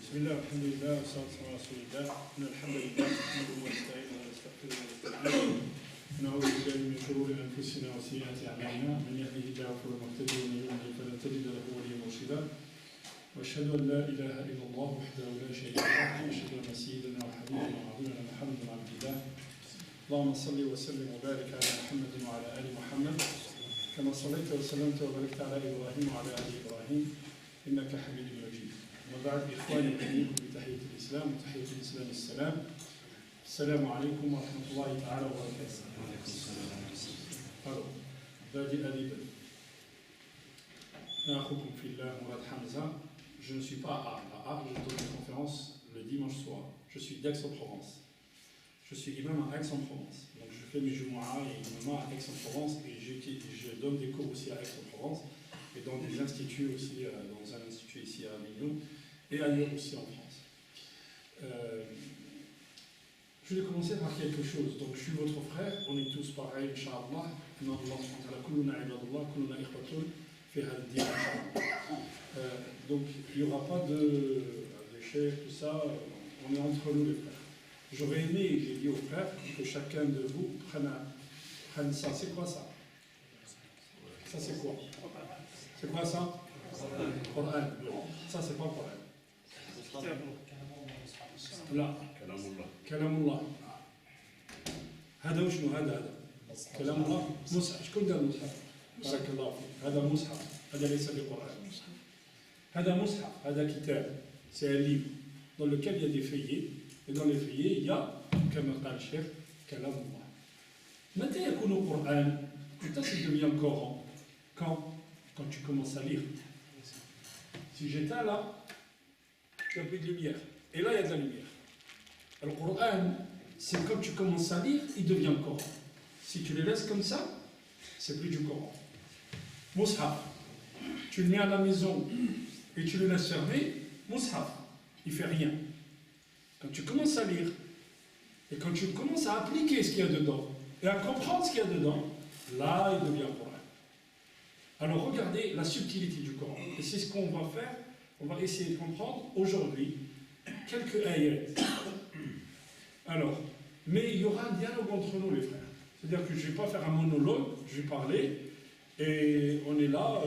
بسم الله والحمد لله والصلاة والسلام على رسول الله إن الحمد لله نحمده ونستعينه ونستغفره ونستهديه ونعوذ بالله من شرور أنفسنا وسيئات أعمالنا من يهده الله فهو المهتدي ومن يضلل فلن تجد له وليا مرشدا وأشهد أن لا إله إلا الله وحده لا شريك له وأشهد أن سيدنا وحبيبنا وعظيمنا محمد عبد الله اللهم صل وسلم وبارك على محمد وعلى آل محمد كما صليت وسلمت وباركت على إبراهيم وعلى آل إبراهيم إنك حميد مجيد. أما بعد إخواني أحييكم بتحية الإسلام وتحية الإسلام السلام. السلام عليكم ورحمة الله تعالى وبركاته. Alors, بادئ أديبا. أنا أخوكم في الله مراد حمزة. Je ne suis pas à Arles, je donne une conférence le dimanche soir. Je suis d'Aix-en-Provence. Je suis imam à Aix-en-Provence. Donc je fais mes Jumu'ah et imam à Aix-en-Provence et je donne des cours aussi à Aix-en-Provence et dans des instituts aussi, dans un institut ici à Avignon et ailleurs aussi en France. Je vais commencer par quelque chose. Donc je suis votre frère, on est tous pareils, Inch'Allah. Donc il n'y aura pas de déchets, tout ça, on est entre nous les frères. J'aurais aimé, j'ai dit aux frères, que chacun de vous prenne ça. C'est quoi ça? Ça c'est quoi? C'est quoi ça? Coran. Ça c'est pas Coran. لا كلام الله هذا وشنو هذا كلام الله مصحف شكون دار المصحف بارك الله فيك هذا مصحف هذا ليس بقرآن هذا مصحف هذا كتاب c'est un livre dans lequel il y a des feuillets et dans les feuillets il y a كما قال الشيخ كلام الله متى يكون القرآن متى ça devient Coran quand tu commences à lire. Si j'éteins là il n'y a plus de lumière et là il y a de la lumière. Le Coran, c'est quand tu commences à lire, il devient Coran. Si tu le laisses comme ça, c'est plus du Coran. Mushaf, tu le mets à la maison et tu le laisses fermer, Mushaf, il ne fait rien. Quand tu commences à lire et quand tu commences à appliquer ce qu'il y a dedans et à comprendre ce qu'il y a dedans, là, il devient Coran. Alors regardez la subtilité du Coran. Et c'est ce qu'on va faire. On va essayer de comprendre aujourd'hui quelques ayats. Alors, mais il y aura un dialogue entre nous les frères. C'est-à-dire que je ne vais pas faire un monologue, je vais parler, et on est là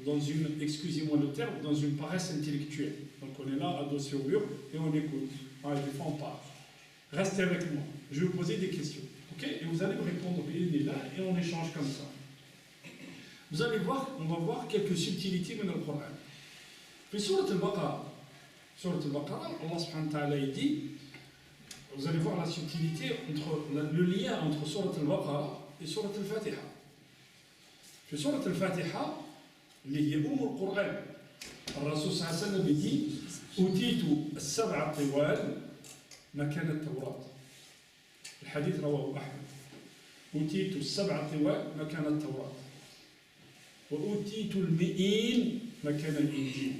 dans une, excusez-moi le terme, dans une paresse intellectuelle. Donc on est là adossé au mur et on écoute. Ah, des fois on parle. Restez avec moi, je vais vous poser des questions. Ok? Et vous allez me répondre, il est là, et on échange comme ça. Vous allez voir, on va voir quelques subtilités dans le Coran. Puis Surat al-Baqarah, Allah subhanahu wa ta'ala dit, vous allez voir la subtilité entre le lien entre Surat al-Baqarah et Surat al-Fatiha. Puis Surat al-Fatiha, اللي هي القرآن. الرسول صلى الله عليه وسلم dit أوتيت السبع طوال مكان التوراة. الحديث رواه أحمد. أوتيت السبع طوال مكان التوراة. وأوتيت المئين مكان الإنجيل.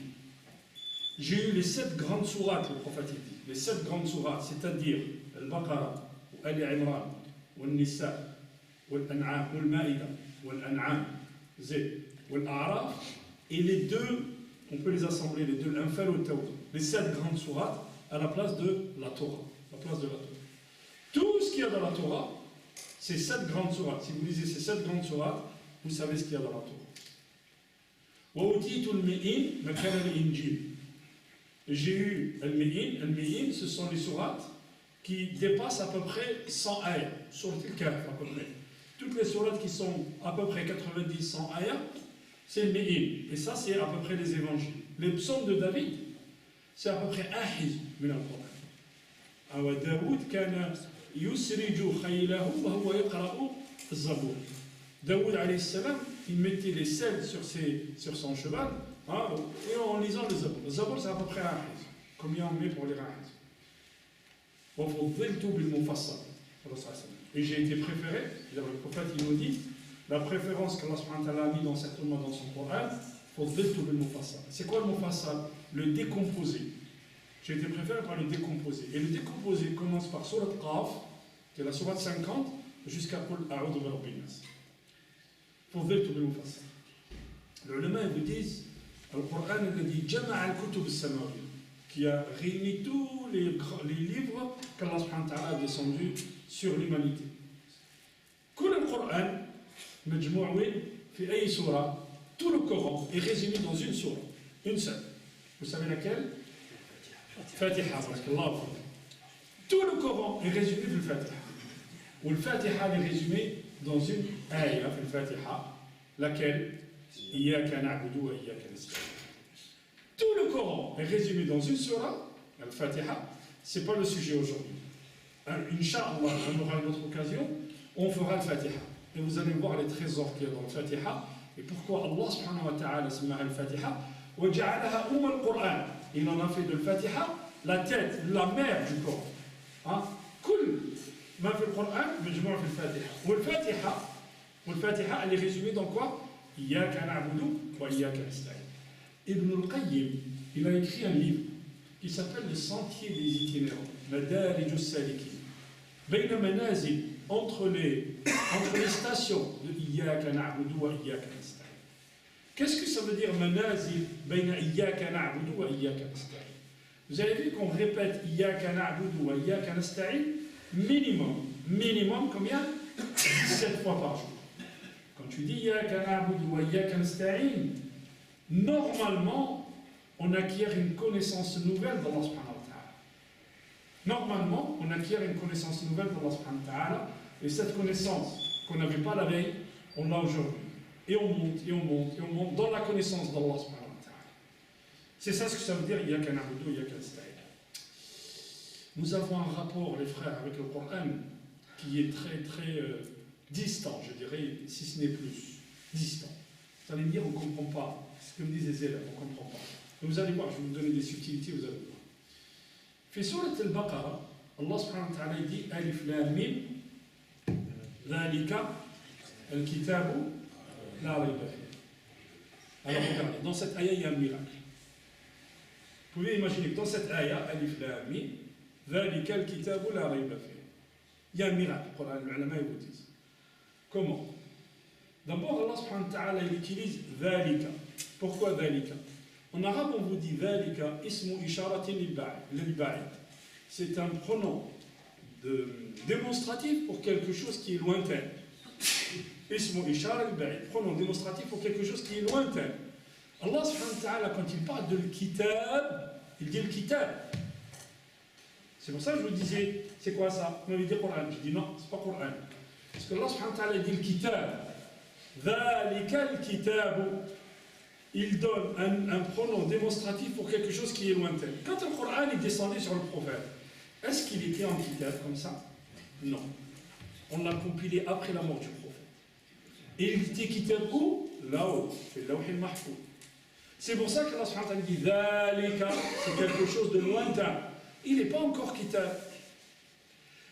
J'ai eu les 7 grandes sourates, le prophète dit. Les 7 grandes sourates, c'est-à-dire Al-Baqarah, Ali Imran, Al-Nisa, Al-An'am, Al-Ma'ida, Al-An'am, Zé, Al-A'raf, et les deux, on peut les assembler, les deux, l'Anfal ou Tawbah, les 7 grandes sourates à la place de la Torah. La place de la Torah. Tout ce qu'il y a dans la Torah, c'est 7 grandes sourates. Si vous lisez ces 7 grandes sourates, vous savez ce qu'il y a dans la Torah. Wa utitul mi'in makana al-Injil. J'ai eu Al-Mi'in, ce sont les sourates qui dépassent à peu près 100 ayats, sur le Kahf à peu près. Toutes les sourates qui sont à peu près 90-100 ayats, c'est Al-Mi'in. Et ça, c'est à peu près les évangiles. Les psaumes de David, c'est à peu près un hizb de la Coran. Wa Daoud kana yusriju khaylahu wa huwa yaqra'u az-Zabur. Daoud alayhi salam, il mettait les selles sur son cheval, hein, et en lisant le Zabur. Le Zabur, c'est à peu près un hizb. Combien on met pour lire un hizb? Et j'ai été préféré, le prophète il nous dit, la préférence qu'Allah subhanahu wa ta'ala a mis dans cette umma dans son Coran, c'est quoi le mufassal? Le décomposé. J'ai été préféré par le décomposé. Et le décomposé commence par Surat Qaf, qui est la Surat 50, jusqu'à Qul a'udhu bi rabbin nas. Les ulama vous disent, le Coran il dit Jama'a al-kutub as-samawiyya. qui a réuni tous les livres qu'Allah subhanahu wa ta'ala a descendus sur l'humanité. Tout le Coran, tout le Coran est résumé dans une sourate, une seule. Vous savez laquelle? Fatiha. Tout le Coran est résumé dans le Fatiha. Ou le Fatiha est résumé dans une ayah, le Fatiha, laquelle Iyyaka na'budu wa iyyaka nasta'in. Tout le Coran est résumé dans une surah, le Fatiha. Ce n'est pas le sujet aujourd'hui. Inch'Allah, on aura une autre occasion, on fera le Fatiha. Et vous allez voir les trésors qu'il y a dans le Fatiha et pourquoi Allah subhanahu wa ta'ala s'appelle le Fatiha. وَجَعَلَهَا al-Qur'an. Il en a fait de le Fatiha la tête, la mère du Coran. كل ما في القرآن مجموع في الفاتحة. والفاتحة elle est résumée dans quoi? إياك نعبد وإياك نستعين. Ibn al-Qayyim, il a écrit un livre qui s'appelle Le Sentier des Itinérants, Madarij as-Salikin. بين منازل, entre les stations de Iyyaka na'budu wa iyyaka nasta'in. Qu'est-ce que ça veut dire manazil بين Iyyaka na'budu wa iyyaka nasta'in? Vous avez vu qu'on répète Iyyaka na'budu wa iyyaka nasta'in minimum combien? 17 fois par jour. Quand tu dis Iyyaka na'budu wa iyyaka nasta'in, normalement, on acquiert une connaissance nouvelle d'Allah subhanahu wa ta'ala. Normalement, on acquiert une connaissance nouvelle d'Allah subhanahu wa ta'ala, et cette connaissance qu'on n'avait pas la veille, on l'a aujourd'hui. Et on monte dans la connaissance d'Allah subhanahu wa ta'ala. C'est ça ce que ça veut dire Iyyaka na'budu wa iyyaka nasta'in. Nous avons un rapport, les frères, avec le Coran qui est très très distant, je dirais, si ce n'est plus distant. Vous allez me dire, on ne comprend pas. Ce que me disent les élèves, on ne comprend pas. Mais vous allez voir, je vais vous donner des subtilités, vous allez voir. في سورة البقرة الله سبحانه وتعالى dit ألف لام ميم ذلك الكتاب لا ريب فيه. Alors regardez, dans cette ayah il y a un miracle. Vous pouvez imaginer que dans cette ayah ألف لام ميم ذلك الكتاب لا ريب فيه. Il y a un miracle, les ulama vous disent. Comment? D'abord Allah subhanahu wa ta'ala il utilise ذلك. Pourquoi ذلك? En arabe, on vous dit ذلك اسم إشارة للبعيد. C'est un pronom démonstratif pour quelque chose qui est lointain. اسم إشارة للبعيد. Pronom démonstratif pour quelque chose qui est lointain. Allah subhanahu wa ta'ala, quand il parle de l'kitab, il dit le kitab. C'est pour ça que je vous disais, c'est quoi ça? Vous m'avez dit Coran. Je dis non, c'est pas Coran. Parce que Allah subhanahu wa ta'ala dit le kitab. ذلك الكتاب. Il donne un pronom démonstratif pour quelque chose qui est lointain. Quand le Coran est descendu sur le prophète, est-ce qu'il était en kitab comme ça? Non. On l'a compilé après la mort du prophète. Et il était kitab où? Là-haut, c'est Lawh al-Mahfouz. C'est pour ça qu'Allah subhanahu wa ta'ala dit Dhalika, c'est quelque chose de lointain. Il n'est pas encore kitab.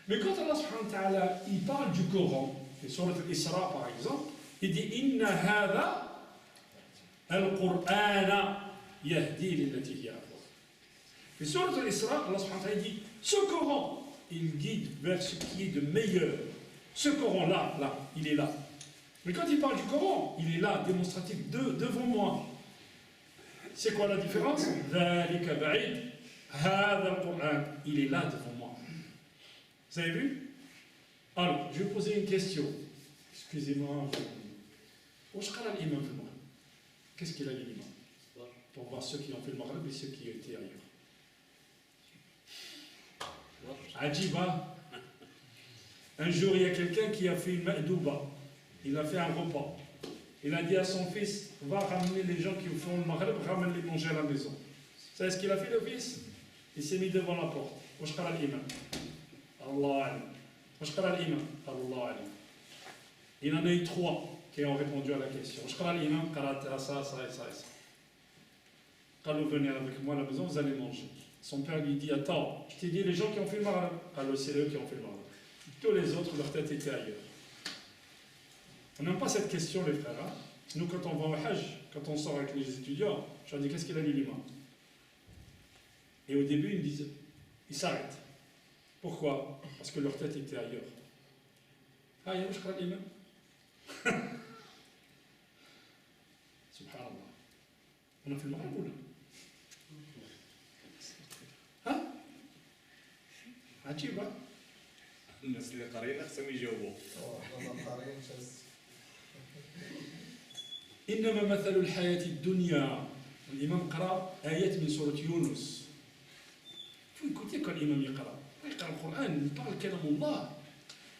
Mais quand Allah subhanahu wa ta'ala il parle du Coran, et sur l'Isra par exemple, il dit Inna hadha Al-Qur'an yahdi lillati hiya aqwam. Et sur l'Isra, Allah subhanahu wa ta'ala dit ce Coran, il guide vers ce qui est de meilleur. Ce Coran-là, il est là. Mais quand il parle du Coran, il est là, démonstratif, devant moi. C'est quoi la différence? Dhalika ba'id, hadha al-Qur'an, il est là devant moi. Vous avez vu? Alors, je vais poser une question. Excusez-moi. Qu'est-ce qu'il a dit l'imam? Pour voir ceux qui ont fait le Maghreb et ceux qui étaient ailleurs. Ajiba. Un jour, il y a quelqu'un qui a fait une ma'douba. Il a fait un repas. Il a dit à son fils, va ramener les gens qui font le Maghreb, ramène-les manger à la maison. Vous savez ce qu'il a fait, le fils? Il s'est mis devant la porte. Washkara l'imam. Allah alim. Washkara l'imam. Allah alim. Il en a eu 3 qui ont répondu à la question. Washkara l'imam, karata ça et ça. Quand vous venez avec moi à la maison, vous allez manger. Son père lui dit, attends, je t'ai dit les gens qui ont fait le Maghreb. Alors c'est eux qui ont fait le Maghreb. Tous les autres, leur tête était ailleurs. On n'aime pas cette question, les frères. Hein? Nous, quand on va au Hajj, quand on sort avec les étudiants, je leur dis, qu'est-ce qu'il a dit l'imam? Et au début, ils me disent, ils s'arrêtent. Pourquoi? Parce que leur tête était ailleurs. Ah, il y a je crois l'imam. Subhanallah. On a fait le Maghreb ou là? عجيبة. الناس اللي قاريين خصهم يجاوبوا. إنما مثل الحياة الدنيا. الإمام قرأ آيات من سورة يونس. faut écouter quand l'imam يقرأ. Il parle le Coran, il parle كلام الله.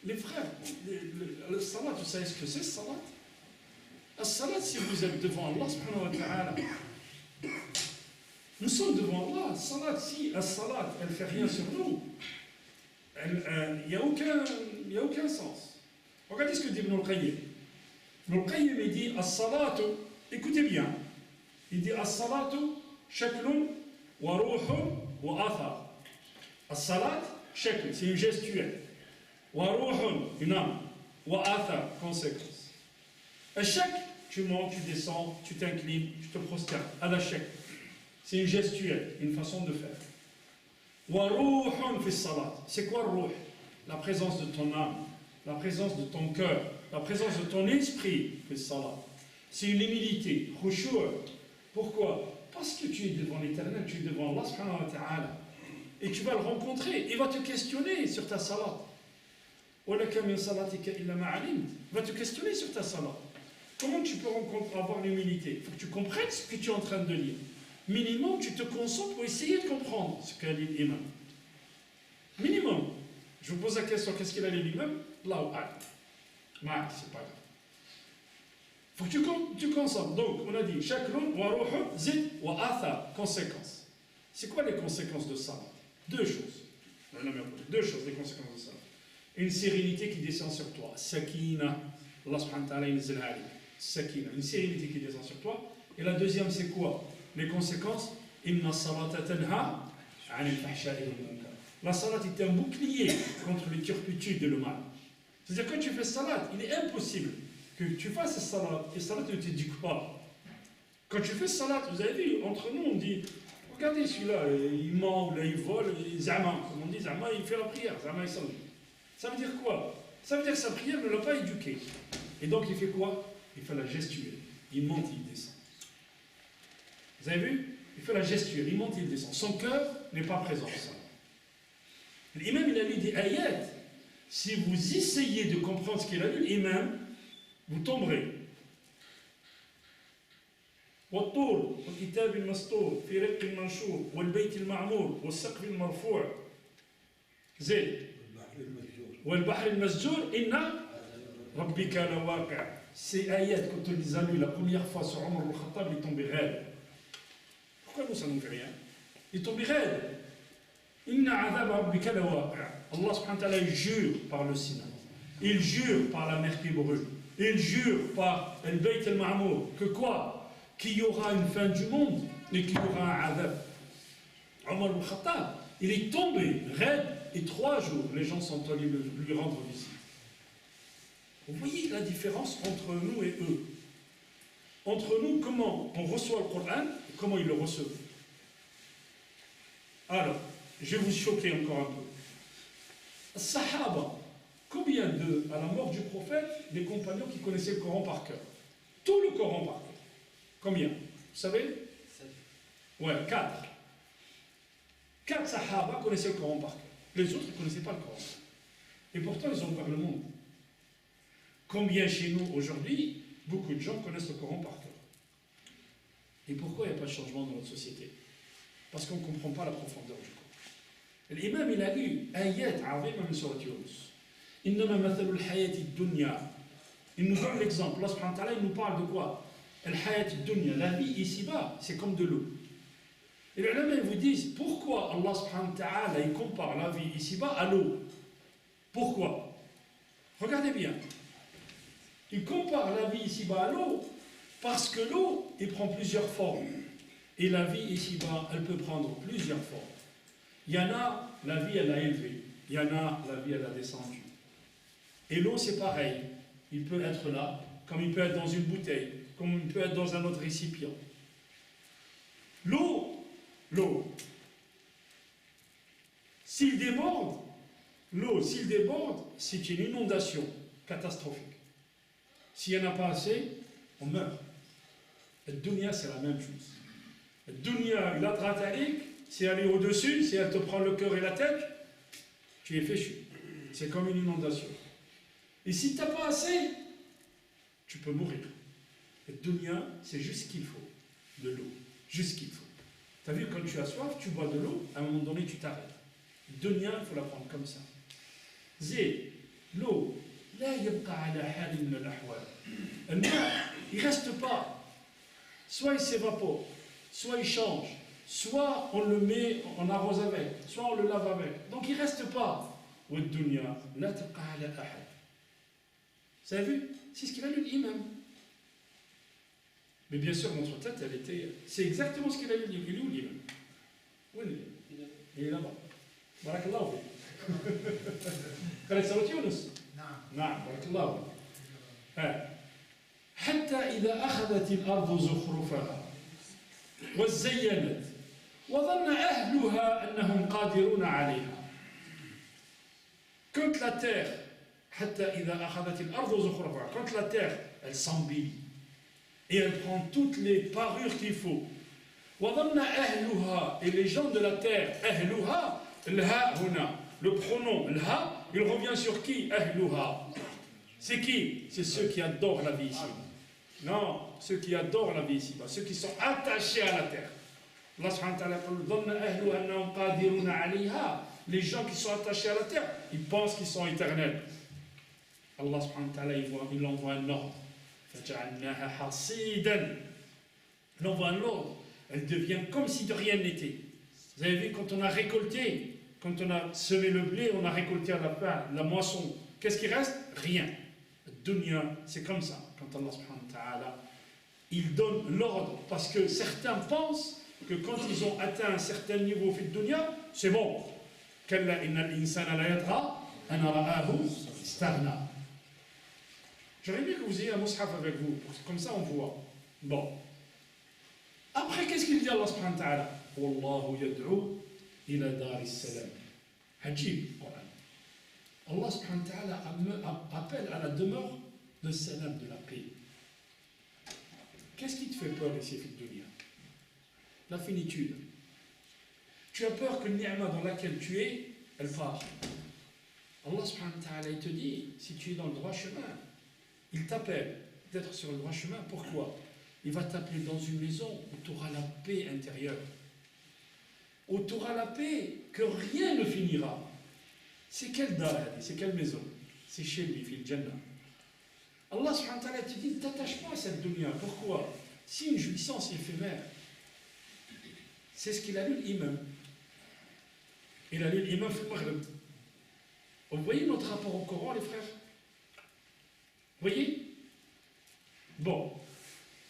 Les frères, le salat, vous savez ce que c'est, le salat? Le salat, si vous êtes devant Allah, subhanahu wa ta'ala, nous sommes devant Allah. Le salat, si la salat, elle ne fait rien sur nous, il n'y a aucun sens. Regardez ce que dit Ibn al-Qayyim. Ibn al-Qayyim, il dit, as-salatu, écoutez bien, il dit, as-salatu, shaklun, wa ruhun, wa athar. As-salat, shakl, c'est une gestuelle. Waruhun, une âme. Wa athar, conséquence. Un chèque, tu montes, tu descends, tu t'inclines, tu te prosternes. À la chèque. C'est une gestuelle, une façon de faire. Waruhun fi salat. C'est quoi ruh? La présence de ton âme, la présence de ton cœur, la présence de ton esprit fi salat. C'est une humilité, khushu'. Pourquoi? Parce que tu es devant l'éternel, tu es devant Allah subhanahu wa ta'ala. Et tu vas le rencontrer. Il va te questionner sur ta salat. Va te questionner sur ta salat. Comment tu peux avoir l'humilité? Il faut que tu comprennes ce que tu es en train de lire. Minimum, tu te concentres pour essayer de comprendre ce qu'a dit l'imam. Minimum. Je vous pose la question, qu'est-ce qu'il a dit l'imam? Là ou là. C'est pas grave. Il faut que tu concentres. Donc, on a dit, shaklun wa ruhun zid wa athar. Conséquences. C'est quoi les conséquences de salat? Deux choses. Deux choses, les conséquences de salat. Une sérénité qui descend sur toi. Sakina. Allah subhanahu wa ta'ala yunzil alayk. Sakina. Une sérénité qui descend sur toi. Et la deuxième, c'est quoi? Les conséquences. Inna salata tanha anil fahsha'i wal munkar. La salat est un bouclier contre les turpitudes et le mal. C'est-à-dire, quand tu fais salat, il est impossible que tu fasses salat et salat ne te dit quoi? Quand tu fais salat, vous avez vu, entre nous, on dit, regardez celui-là, il ment ou là il vole, zama, comme on dit, zama, il fait la prière, zama, il s'en dit. Ça veut dire quoi? Ça veut dire que sa prière ne l'a pas éduqué. Et donc il fait quoi? Il fait la gestuelle. Il monte, il descend. Vous avez vu? Il fait la gestuelle, il monte, il descend. Son cœur n'est pas présent. L'imam, il a lu des ayats. Si vous essayez de comprendre ce qu'il a lu, l'imam, vous tomberez. والطور والكتاب المسطور في رق المنشور والبيت المعمور والسقف المرفوع زين والبحر المسجور إن ربك لواقع. Ces ayats, quand on les a lus la première fois sur Omar al-Khattab, il tombait raide. Pourquoi nous, ça ne nous fait rien? Il tombait raide. Inna azab rabbika lawaqi'. Allah subhanahu wa ta'ala, il jure par le Sinaï. Il jure par la mer qui brûle. Il jure par le Bayt al-Ma'mour. Que quoi? Qu'il y aura une fin du monde et qu'il y aura un azab. Omar al-Khattab, il est tombé raide et 3 jours, les gens sont allés lui rendre visite. Vous voyez la différence entre nous et eux. Entre nous, comment on reçoit le Coran et comment ils le reçoivent. Alors, je vais vous choquer encore un peu. Sahaba, combien à la mort du prophète, des compagnons qui connaissaient le Coran par cœur? Tout le Coran par cœur. Combien? Vous savez? 7. Ouais, 4. 4 Sahaba connaissaient le Coran par cœur. Les autres ne connaissaient pas le Coran. Et pourtant, ils ont ouvert le monde. Combien chez nous, aujourd'hui, beaucoup de gens connaissent le Coran par cœur. Et pourquoi il n'y a pas de changement dans notre société? Parce qu'on ne comprend pas la profondeur du Coran. L'imam, il a lu ayat azima min surat Yunus. Innama mathalul hayati dunya. Il nous donne l'exemple. Allah subhanahu wa ta'ala, il nous parle de quoi? El hayati dunya, la vie ici-bas, c'est comme de l'eau. Et les ulama vous disent, pourquoi Allah subhanahu wa ta'ala, il compare la vie ici-bas à l'eau? Pourquoi? Regardez bien. Il compare la vie ici-bas à l'eau parce que l'eau, il prend plusieurs formes. Et la vie ici-bas, elle peut prendre plusieurs formes. Il y en a, la vie, elle a élevé. Il y en a, la vie, elle a descendu. Et l'eau, c'est pareil. Il peut être là, comme il peut être dans une bouteille, comme il peut être dans un autre récipient. L'eau, s'il déborde, c'est une inondation catastrophique. S'il n'y en a pas assez, on meurt. La dunya, c'est la même chose. La dunya, la tratalik, c'est aller au-dessus, c'est elle te prend le cœur et la tête, tu es fichu. C'est comme une inondation. Et si tu n'as pas assez, tu peux mourir. Et dunya, c'est juste ce qu'il faut, de l'eau, juste ce qu'il faut. Tu as vu, quand tu as soif, tu bois de l'eau, à un moment donné, tu t'arrêtes. Dunya, il faut la prendre comme ça. Zé, l'eau, là, il y a il ne reste pas. Soit il s'évapore, soit il change, soit on le met, on arrose avec, soit on le lave avec. Donc il ne reste pas. Vous avez vu? C'est ce qu'il a lu l'imam. Mais bien sûr, notre tête, elle était. C'est exactement ce qu'il a lu l'imam. Où est-il? Il est là-bas. Barakallahu fi. قرأت سورة يونس؟ نعم بارك الله فيك. حتى إذا أخذت الأرض زخرفها وزينت وظن أهلها أنهم قادرون عليها. Quand la terre, حتى إذا أخذت الأرض زخرفها, quand la terre, elle s'embellit et elle prend toutes les parures qu'il faut. وظن أهلها, et les gens de la terre, أهلها, الها هنا, le pronom الها, il revient sur qui? أهلها. C'est qui? C'est ceux qui adorent la vie ici. Non, ceux qui adorent la vie ici-bas, ceux qui sont attachés à la terre. Allah subhanahu wa ta'ala dit, les gens qui sont attachés à la terre, ils pensent qu'ils sont éternels. Allah subhanahu wa ta'ala, il envoie un ordre. Il envoie un ordre. Elle devient comme si de rien n'était. Vous avez vu, quand on a récolté, quand on a semé le blé, on a récolté à la fin la moisson. Qu'est-ce qui reste? Rien. Dunya, c'est comme ça. Quand Allah subhanahu wa ta'ala, il donne l'ordre, parce que certains pensent que quand ils ont atteint un certain niveau de dunya, c'est bon. Kalla innal insana la yadra an ra'ahu istaghna. J'aurais aimé que vous ayez un mushaf avec vous, comme ça on voit. Bon. Après, qu'est-ce qu'il dit Allah subhanahu wa ta'ala? Wallahu yad'u ila dar as-salam. Hajib, Coran. Allah subhanahu wa ta'ala appelle à la demeure de salam, de la paix. Qu'est-ce qui te fait peur ici, fi dunya? La finitude. Tu as peur que le ni'ma dans laquelle tu es, elle part. Allah subhanahu wa ta'ala, il te dit, si tu es dans le droit chemin, il t'appelle d'être sur le droit chemin. Pourquoi? Il va t'appeler dans une maison où tu auras la paix intérieure. Où tu auras la paix que rien ne finira. C'est quelle dar, c'est quelle maison? C'est chez lui, fil Jannah. Allah subhanahu wa ta'ala te dit, ne t'attache pas à cette dunya. Pourquoi? C'est une jouissance éphémère. C'est ce qu'il a lu l'imam. Il a lu l'imam fil Maghrib. Vous voyez notre rapport au Coran, les frères? Vous voyez? Bon.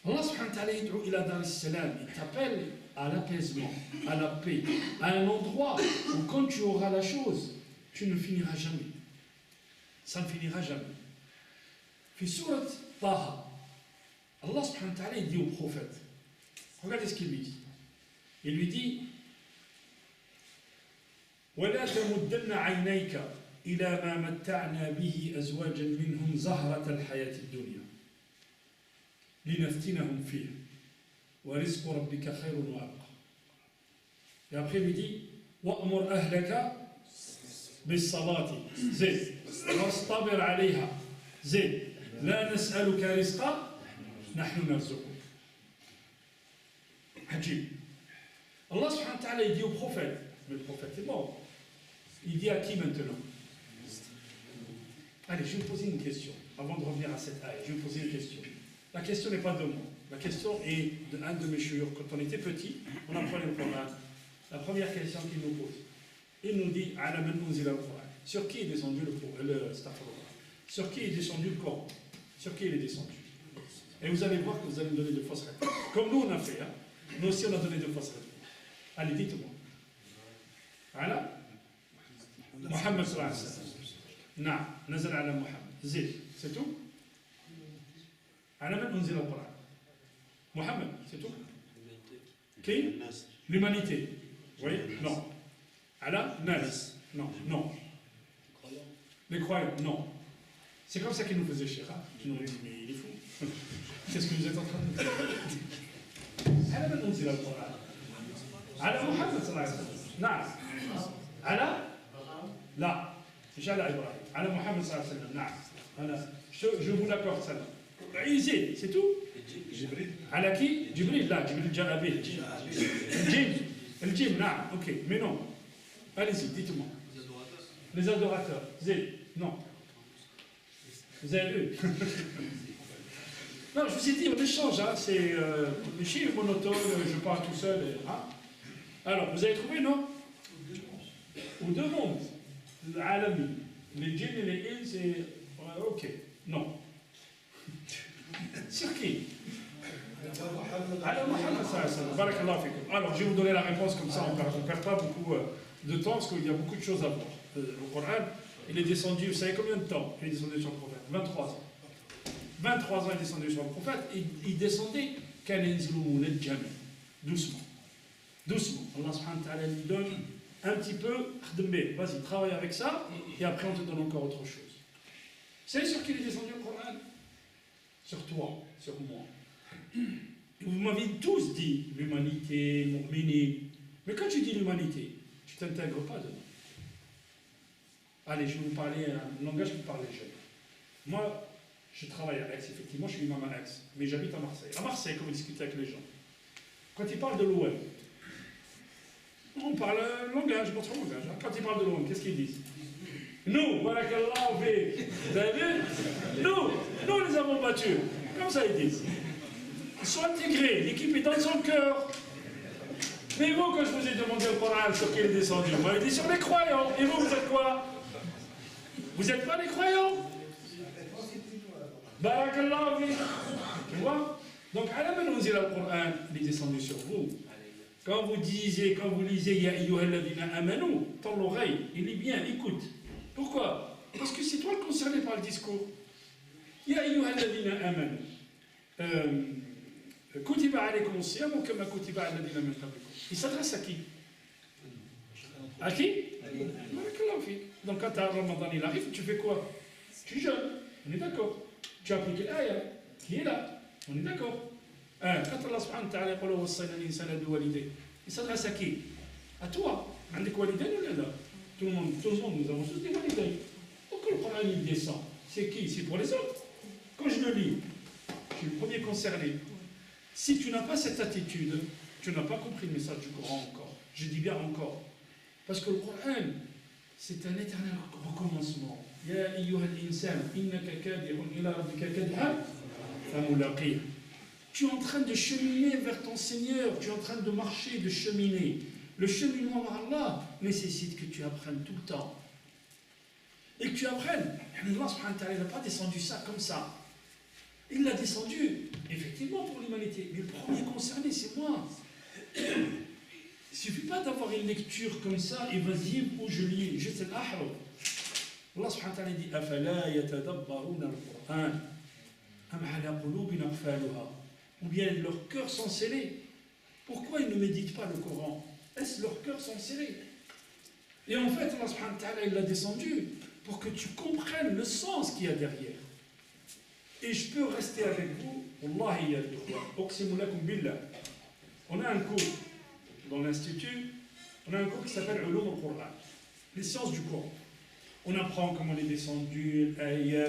Allah subhanahu wa ta'ala yad'u ila dar as-salam. Il t'appelle à l'apaisement, à la paix, à un endroit où quand tu auras la chose, tu ne finiras jamais. Ça ne finira jamais. Puis surat Taha, Allah subhanahu wa ta'ala il dit au prophète, regardez ce qu'il lui dit. Il lui dit وَلَا تَمُدَّنَّ عَيْنَيْكَ إِلَى مَا مَتَّعْنَا بِهِ أَزْوَاجًا مِّنْهُمْ زَهْرَةَ الْحَيَاةِ الدُّنْيَا لِنَفْتِنَهُمْ فِيهِ وَرِزْقُ رَبِّكَ خَيْرٌ وَأَبْقَى. Et après il lui dit وَأْمُرْ أَهْلَكَ بِالصَّلَاةِ زِدْ وَاصْطَبِرْ عَلَيْهَا زِدْ لَا نَسْأَلُكَ رِزْقًا نَحْنُ نَرْزُقُكَ. Ajib. Allah subhanahu wa ta'ala il dit au prophète, mais le prophète est mort. Il dit à qui maintenant? Allez, je vais vous poser une question. Avant de revenir à cette aille, je vais vous poser une question. La question n'est pas de moi. La question est d'un de mes chouïrs. Quand on était petit, on apprenait le Coran. La première question qu'il nous pose, il nous dit Ala man unzila al-Qur'an. Sur qui est descendu Sur qui est descendu le Coran? Sur qui il est descendu? Et vous allez voir que vous allez me donner de fausses réponses. Comme nous on a fait, hein? Nous aussi on a donné de fausses réponses. Allez, dites-moi. Ala Muhammad sallallahu alayhi wa sallam. Na, nazal ala Muhammad. Zid, c'est tout? Ala man unzila al-Qur'an. Muhammad, c'est tout? Qui? L'humanité. Oui? Non. Ala Nas. Non, non. Les croyants, non. C'est comme ça qu'ils nous faisaient chier. Ils nous ont dit, mais il est fou. Qu'est-ce que vous êtes en train de dire? Ala man unzila al-Qur'an. Ala Muhammad sallallahu alayhi wa sallam. Na. Ala? La. مش على إبراهيم، على محمد صلى الله عليه وسلم. نعم أنا je vous l'accorde ça. يزيد c'est tout. جبريل. على كي؟ جبريل. لا جبريل جاء به. الجيم نعم ok mais non. Allez-y dites-moi. Les adorateurs. Zé. Non. Vous avez vu? Non, je vous ai dit, on échange, hein, c'est chiffre monotone, je parle tout seul. Hein. Alors, vous avez trouvé, non? Ou deux mondes. L'alami. Les djinns et les ins, c'est. Ok, non. Sur qui? Alors, je vais vous donner la réponse comme ça, on ne perd pas beaucoup de temps, parce qu'il y a beaucoup de choses à voir. Le Coran, il est descendu, vous savez combien de temps il est descendu sur le prophète? 23 ans. 23 ans, il est descendu sur le prophète, et il descendait doucement. Doucement. Allah subhanahu wa ta'ala lui donne un petit peu, vas-y, travaille avec ça, et après on te donne encore autre chose. Vous savez sur qui il est descendu le Coran? Sur toi, sur moi. Vous m'avez tous dit l'humanité, mu'minin. Mais quand tu dis l'humanité, tu ne t'intègres pas dedans. Allez, je vais vous parler un langage qui parle les jeunes. Moi, je travaille à Aix, effectivement, je suis imam à Aix, mais j'habite à Marseille. À Marseille, quand vous discutez avec les gens, quand ils parlent de l'OM, on parle langage, votre langage. Hein. Quand ils parlent de l'OM, qu'est-ce qu'ils disent? Nous, barakallah, vous avez vu? Nous les avons battus. Comme ça, ils disent. Ils sont intégrés, l'équipe est dans son cœur. Mais vous, quand je vous ai demandé au Coran sur qui il est descendu, vous m'avez dit sur les croyants. Et vous êtes quoi? Vous n'êtes pas les croyants? Barakallah, tu vois? Donc, à la même le Coran, il est descendu sur vous. Quand vous lisez Ya ayyuhalladhina amanu, dans l'oreille, il est bien, écoute. Pourquoi? Parce que c'est toi le concerné par le discours. Ya ayyuhalladhina amanu. Kutiba alaykum as-siyam kama kutiba ala alladhina min qablikum. Il s'adresse à qui? À qui? Barakallahu fik. Donc quand Ramadan il arrive, tu fais quoi? Tu jeûnes, on est d'accord. Tu appliques l'aya qui est là, on est d'accord. Quand Allah subhanahu wa ta'ala qala wassayna al-insana biwalidayhi, il s'adresse à qui? À toi. عندك والدين ولا لا? Tout le monde, nous avons tous des walidayn. Donc le Coran il descend. C'est qui? C'est pour les autres. Quand je le lis, je suis le premier concerné. Si tu n'as pas cette attitude, tu n'as pas compris le message du Coran encore. Je dis bien encore. Parce que le Coran, c'est un éternel recommencement. Ya ayyuhal insan, innaka kadihun ila rabbika kadhan famulaqih. Tu es en train de cheminer vers ton Seigneur, tu es en train de marcher, de cheminer. Le cheminement vers Allah nécessite que tu apprennes tout le temps. Et que tu apprennes. Allah subhanahu wa ta'ala n'a pas descendu ça comme ça. Il l'a descendu, effectivement, pour l'humanité. Mais le premier concerné, c'est moi. Il ne suffit pas d'avoir une lecture comme ça, évasive, où je lis juste l'ahram. Allah subhanahu wa ta'ala dit Afala yatadabbaruna al-Qur'an am ala qulubin aqfaluha. Ou bien leurs cœurs sont scellés. Pourquoi ils ne méditent pas le Coran? Est-ce que leurs cœurs sont scellés? Et en fait, Allah subhanahu wa ta'ala, il l'a descendu pour que tu comprennes le sens qu'il y a derrière. Et je peux rester avec vous, Wallahi ya billah. On a un cours dans l'institut, on a un cours qui s'appelle Ulum al-Qur'an, les sciences du Coran. On apprend comment il est descendu, l'ayat,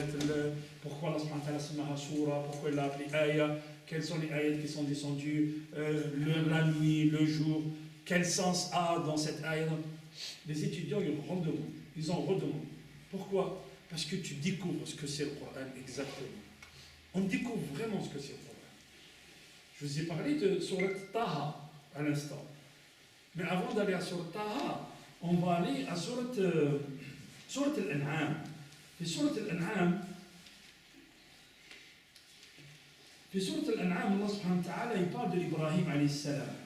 pourquoi Allah subhanahu wa ta'ala s'appelle Surah, pourquoi il l'a appelé ayat, quels sont les ayats qui sont descendus, la nuit, le jour, quel sens a dans cette ayat. Les étudiants, ils en redemandent. Pourquoi? Parce que tu découvres ce que c'est le Coran exactement. On découvre vraiment ce que c'est le Coran. Je vous ai parlé de Surat Taha à l'instant. Mais avant d'aller à Surat Taha, on va aller à Surat Al-An'am. Et Surat Al-An'am, في سورة الأنعام الله سبحانه وتعالى يقال لإبراهيم عليه السلام.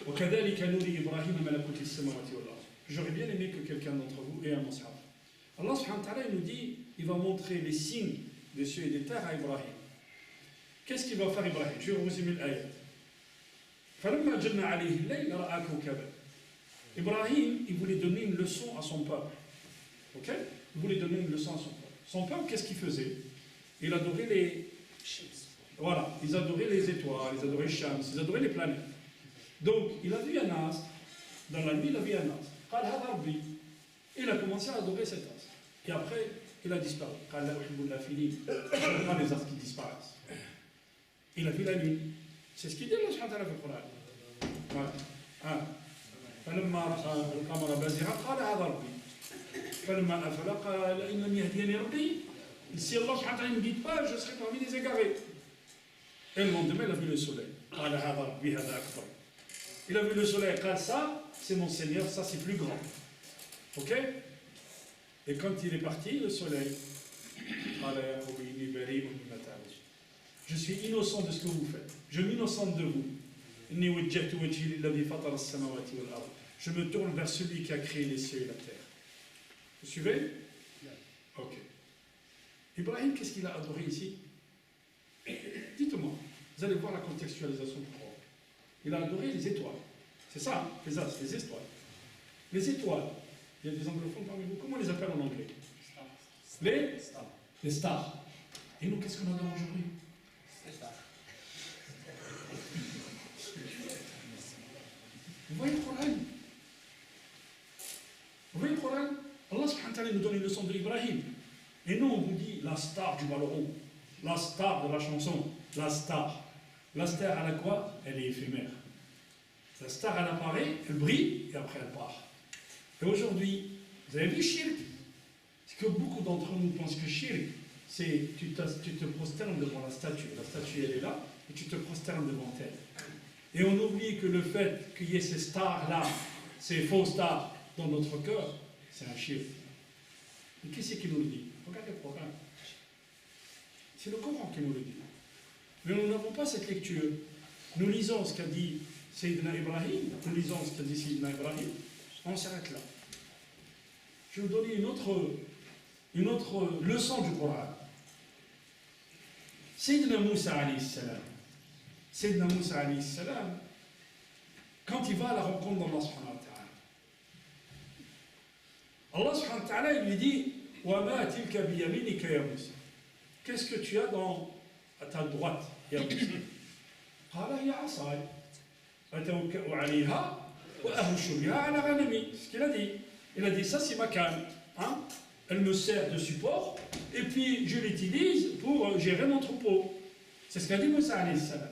وكذلك نري إبراهيم ملكوت السماوات والأرض. J'aurais bien aimé que quelqu'un d'entre vous ait un mushaf. Allah subhanahu wa ta'ala nous dit, il va montrer les signes des cieux et des terres à Ibrahim. Qu'est-ce qu'il va faire Ibrahim? Je vais vous résumer l'ayat. فَلَمَّا جَنَّ عَلَيْهِ اللَّيْلَ رَأَى كَوْكَبًا. Ibrahim, il voulait donner une leçon à son peuple. Ok? il voulait donner une leçon à son peuple. Son peuple, qu'est-ce qu'il faisait? Il adorait les... Voilà, ils adoraient les étoiles, ils adoraient Shams, ils adoraient les planètes. Donc, il a vu un astre, dans la nuit, il a vu un astre. Il a commencé à adorer cet astre. Et après, il a disparu. Je n'aime pas les astres qui disparaissent. Il a vu la lune. C'est ce qu'il dit, Allah subhanahu wa ta'ala, dans le Coran. Voilà. فلما رأى القمر بازغا قال هذا ربي فلما أفل قال إن لم يهديني ربي si Allah subhanahu wa ta'ala ne me guide pas, je serai parmi les égarés. Et le lendemain, il a vu le soleil. Il a vu le soleil, ça, c'est mon Seigneur, ça c'est plus grand. Ok? Et quand il est parti, le soleil, je suis innocent de ce que vous faites. Je m'innocente de vous. Je me tourne vers celui qui a créé les cieux et la terre. Vous suivez? Ok. Ibrahim, qu'est-ce qu'il a adoré ici? Dites-moi, vous allez voir la contextualisation du Coran. Il a adoré les étoiles. C'est ça, hein, les astres, les étoiles. Les étoiles, il y a des anglophones parmi vous, comment on les appelle en anglais? Les stars. Et nous, qu'est-ce qu'on adore aujourd'hui? Les stars. Vous voyez le Coran? Vous voyez le Coran? Allah subhanahu wa ta'ala nous donne une leçon de Ibrahim. Et nous, on vous dit la star du ballon, la star de la chanson, la star. La star, elle a quoi? Elle est éphémère. La star, elle apparaît, elle brille, et après elle part. Et aujourd'hui, vous avez vu shirk? C'est que beaucoup d'entre nous pensent que shirk, c'est tu te prosternes devant la statue. La statue, elle est là, et tu te prosternes devant elle. Et on oublie que le fait qu'il y ait ces stars-là, ces faux stars dans notre cœur, c'est un shirk. Et qui c'est qui nous le dit? Regardez le programme. C'est le Coran qui nous le dit. Mais nous n'avons pas cette lecture. Nous lisons ce qu'a dit Sayyidina Ibrahim, nous lisons ce qu'a dit Sayyidina Ibrahim, on s'arrête là. Je vais vous donner une autre leçon du Coran. Sayyidina Moussa alayhi salam. Sayyidina Moussa alayhi salam, quand il va à la rencontre d'Allah subhanahu wa ta'ala, Allah subhanahu wa ta'ala, il lui dit وَمَا تِلْكَ بِيَمِينِكَ يَا مُوسَى. Qu'est-ce que tu as à ta droite, ya Moussa? قال هي عصاي أتوكأ عليها وأهش بها على غنمي. C'est ce qu'il a dit. Il a dit ça c'est ma canne. Hein? Elle me sert de support et puis je l'utilise pour gérer mon troupeau. C'est ce qu'a dit Moussa alayhi salam.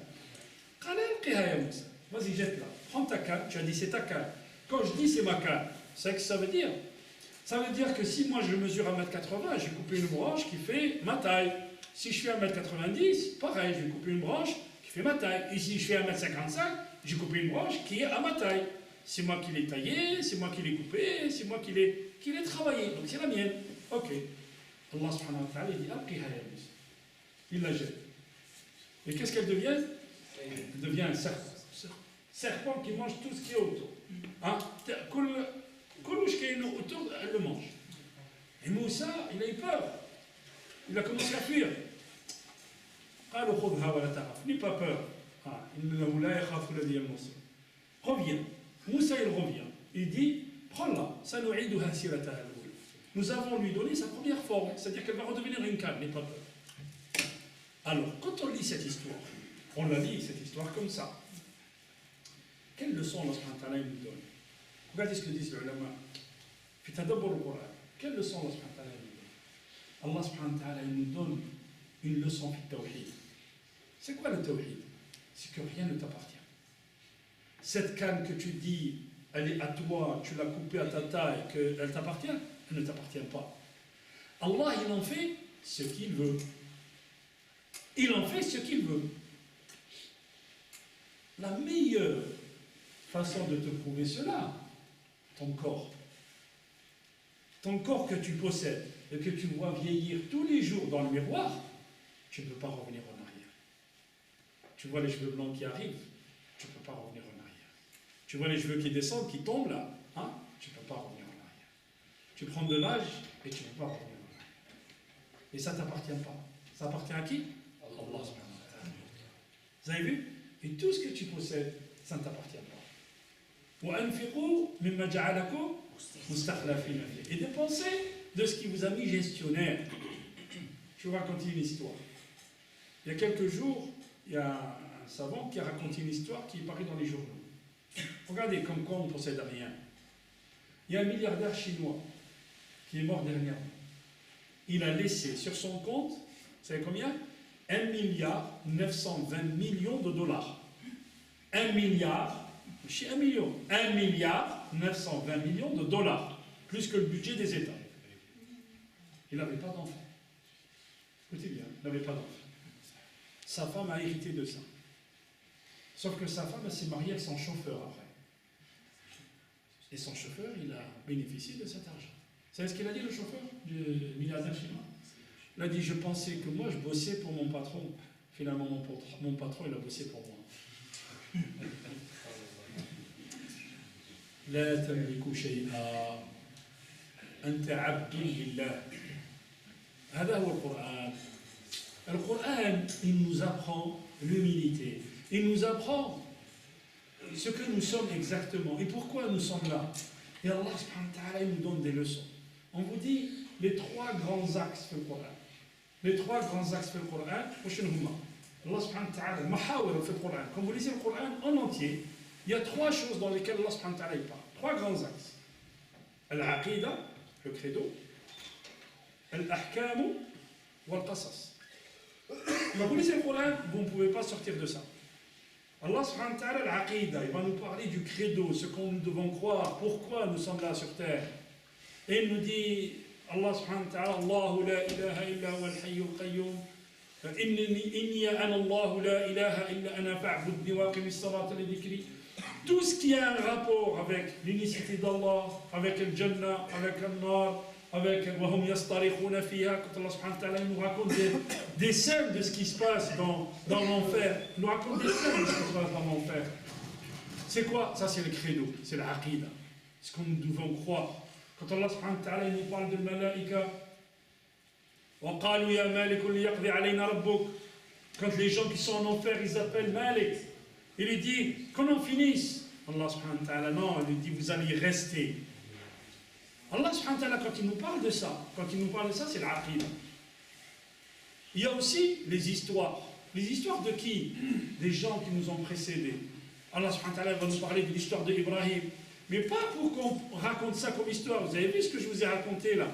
قال ألقها يا موسى. Vas-y jette-la. Prends ta canne. Tu as dit c'est ta canne. Quand je dis c'est ma canne, c'est ce que ça veut dire. Ça veut dire que si moi je mesure 1m80, j'ai coupé une branche qui fait ma taille. Si je fais 1m90, pareil, je vais couper une branche qui fait ma taille. Et si je fais 1m55, j'ai coupé une branche qui est à ma taille. C'est moi qui l'ai taillée, c'est moi qui l'ai coupée, c'est moi qui l'ai travaillée. Donc c'est la mienne. Ok. Allah subhanahu wa ta'ala dit Alqiha ya Musa. Il la jette. Et qu'est-ce qu'elle devient? Elle devient un serpent. Serpent qui mange tout ce qui est autour. Hein? Autour, elle le mange. Et Moussa, il a eu peur. Il a commencé à fuir. N'aie pas peur. Reviens. Moussa, il revient. Il dit, prends-la. Nous avons lui donné sa première forme. C'est-à-dire qu'elle va redevenir une canne. N'aie pas peur. Alors, quand on lit cette histoire, on la lit, cette histoire, comme ça. Quelle leçon Allah subhanahu wa ta'ala nous donne? Regardez ce que disent les ulama. Quelle leçon Allah subhanahu wa ta'ala nous donne? Allah subhanahu wa ta'ala nous donne une leçon de tawhid. C'est quoi le tawhid? C'est que rien ne t'appartient. Cette canne que tu dis, elle est à toi, tu l'as coupée à ta taille, qu'elle t'appartient, elle ne t'appartient pas. Allah, il en fait ce qu'il veut. Il en fait ce qu'il veut. La meilleure façon de te prouver cela, ton corps. Ton corps que tu possèdes et que tu vois vieillir tous les jours dans le miroir, tu ne peux pas revenir en arrière. Tu vois les cheveux blancs qui arrivent, tu ne peux pas revenir en arrière. Tu vois les cheveux qui descendent, qui tombent là, hein, tu ne peux pas revenir en arrière. Tu prends de l'âge et tu ne peux pas revenir en arrière. Et ça ne t'appartient pas. Ça appartient à qui? Allah. Vous avez vu? Et tout ce que tu possèdes, ça ne t'appartient pas. Et dépensez de ce qui vous a mis gestionnaire. Je vais vous raconter une histoire. Il y a quelques jours, il y a un savant qui a raconté une histoire qui est parue dans les journaux. Regardez comme quoi on ne possède rien. Il y a un milliardaire chinois qui est mort dernièrement. Il a laissé sur son compte, vous savez combien? 1 milliard 920 millions de dollars. 1 milliard, chez 1 million, 1 milliard 920 millions de dollars, plus que le budget des États. Il n'avait pas d'enfant. Écoutez bien, il n'avait pas d'enfant. Sa femme a hérité de ça. Sauf que sa femme s'est mariée avec son chauffeur après. Et son chauffeur, il a bénéficié de cet argent. Vous savez ce qu'il a dit, le chauffeur du milliardaire chinois? Il a dit, je pensais que moi, je bossais pour mon patron. Finalement, mon patron, il a bossé pour moi. لا تملك شيئا أنت عبد لله. هذا هو القرآن. القرآن, il nous apprend l'humilité. Il nous apprend ce que nous sommes exactement et pourquoi nous sommes là. Et Allah subhanahu wa ta'ala nous donne des leçons. On vous dit les 3 grands axes du Coran. Les 3 grands axes du Coran, Allah subhanahu wa ta'ala, mahawir du Coran. Quand vous lisez le Coran en entier, il y a 3 choses dans lesquelles Allah subhanahu wa ta'ala parle. 3 grands axes. Al-aqida, le credo. Al-ahkamu wal-qasas. Quand vous lisez le Coran, vous ne pouvez pas sortir de ça. Allah subhanahu wa ta'ala, l'aqida, il va nous parler du credo, ce qu'on nous devons croire, pourquoi nous sommes là sur terre. Et il nous dit, Allah subhanahu wa ta'ala, Allahu la ilaha illa huwa al-hayyu al-qayyum, inni ana Allahu la ilaha illa ana fa'budni wa aqimi as-salata li dhikri. Tout ce qui a un rapport avec l'unicité d'Allah, avec le Jannah, avec le Nar, avec Wahum yastarikhuna fiha, quand Allah subhanahu wa ta'ala nous raconte des scènes de ce qui se passe dans l'enfer. Il nous raconte des scènes de ce qui se passe dans l'enfer. C'est quoi? Ça, c'est le credo, c'est l'aqida. Ce que nous devons croire. Quand Allah subhanahu wa ta'ala nous parle de malaïka, وَقَالُوا يَا مَالِكُ لِيَقْضِ عَلَيْنَا رَبُّكَ. Quand les gens qui sont en enfer, ils appellent Malik. Il lui dit, qu'on en finisse. Allah subhanahu wa ta'ala, non, il lui dit, vous allez rester. Allah subhanahu wa ta'ala, quand il nous parle de ça, c'est l'aqida. Il y a aussi les histoires. Les histoires de qui? Des gens qui nous ont précédés. Allah subhanahu wa ta'ala va nous parler de l'histoire d'Ibrahim. Mais pas pour qu'on raconte ça comme histoire. Vous avez vu ce que je vous ai raconté là?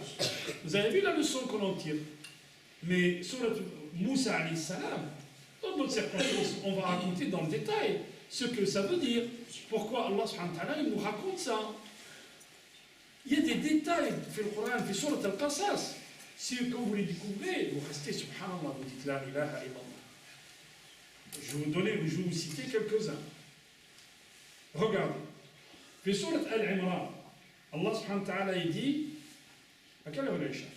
Vous avez vu la leçon qu'on en tire? Mais sur Moussa alayhi salam, dans d'autres circonstances, on va raconter dans le détail ce que ça veut dire. Pourquoi Allah subhanahu wa ta'ala il nous raconte ça? Il y a des détails dans le Coran, dans la sourate Al-Qasas. Si quand vous les découvrez, vous restez subhanallah, vous dites la ilaha illallah. Je vais vous citer quelques-uns. Regardez. Dans la sourate Al-Imran, Allah subhanahu wa ta'ala il dit, à quelle heure l'Isha?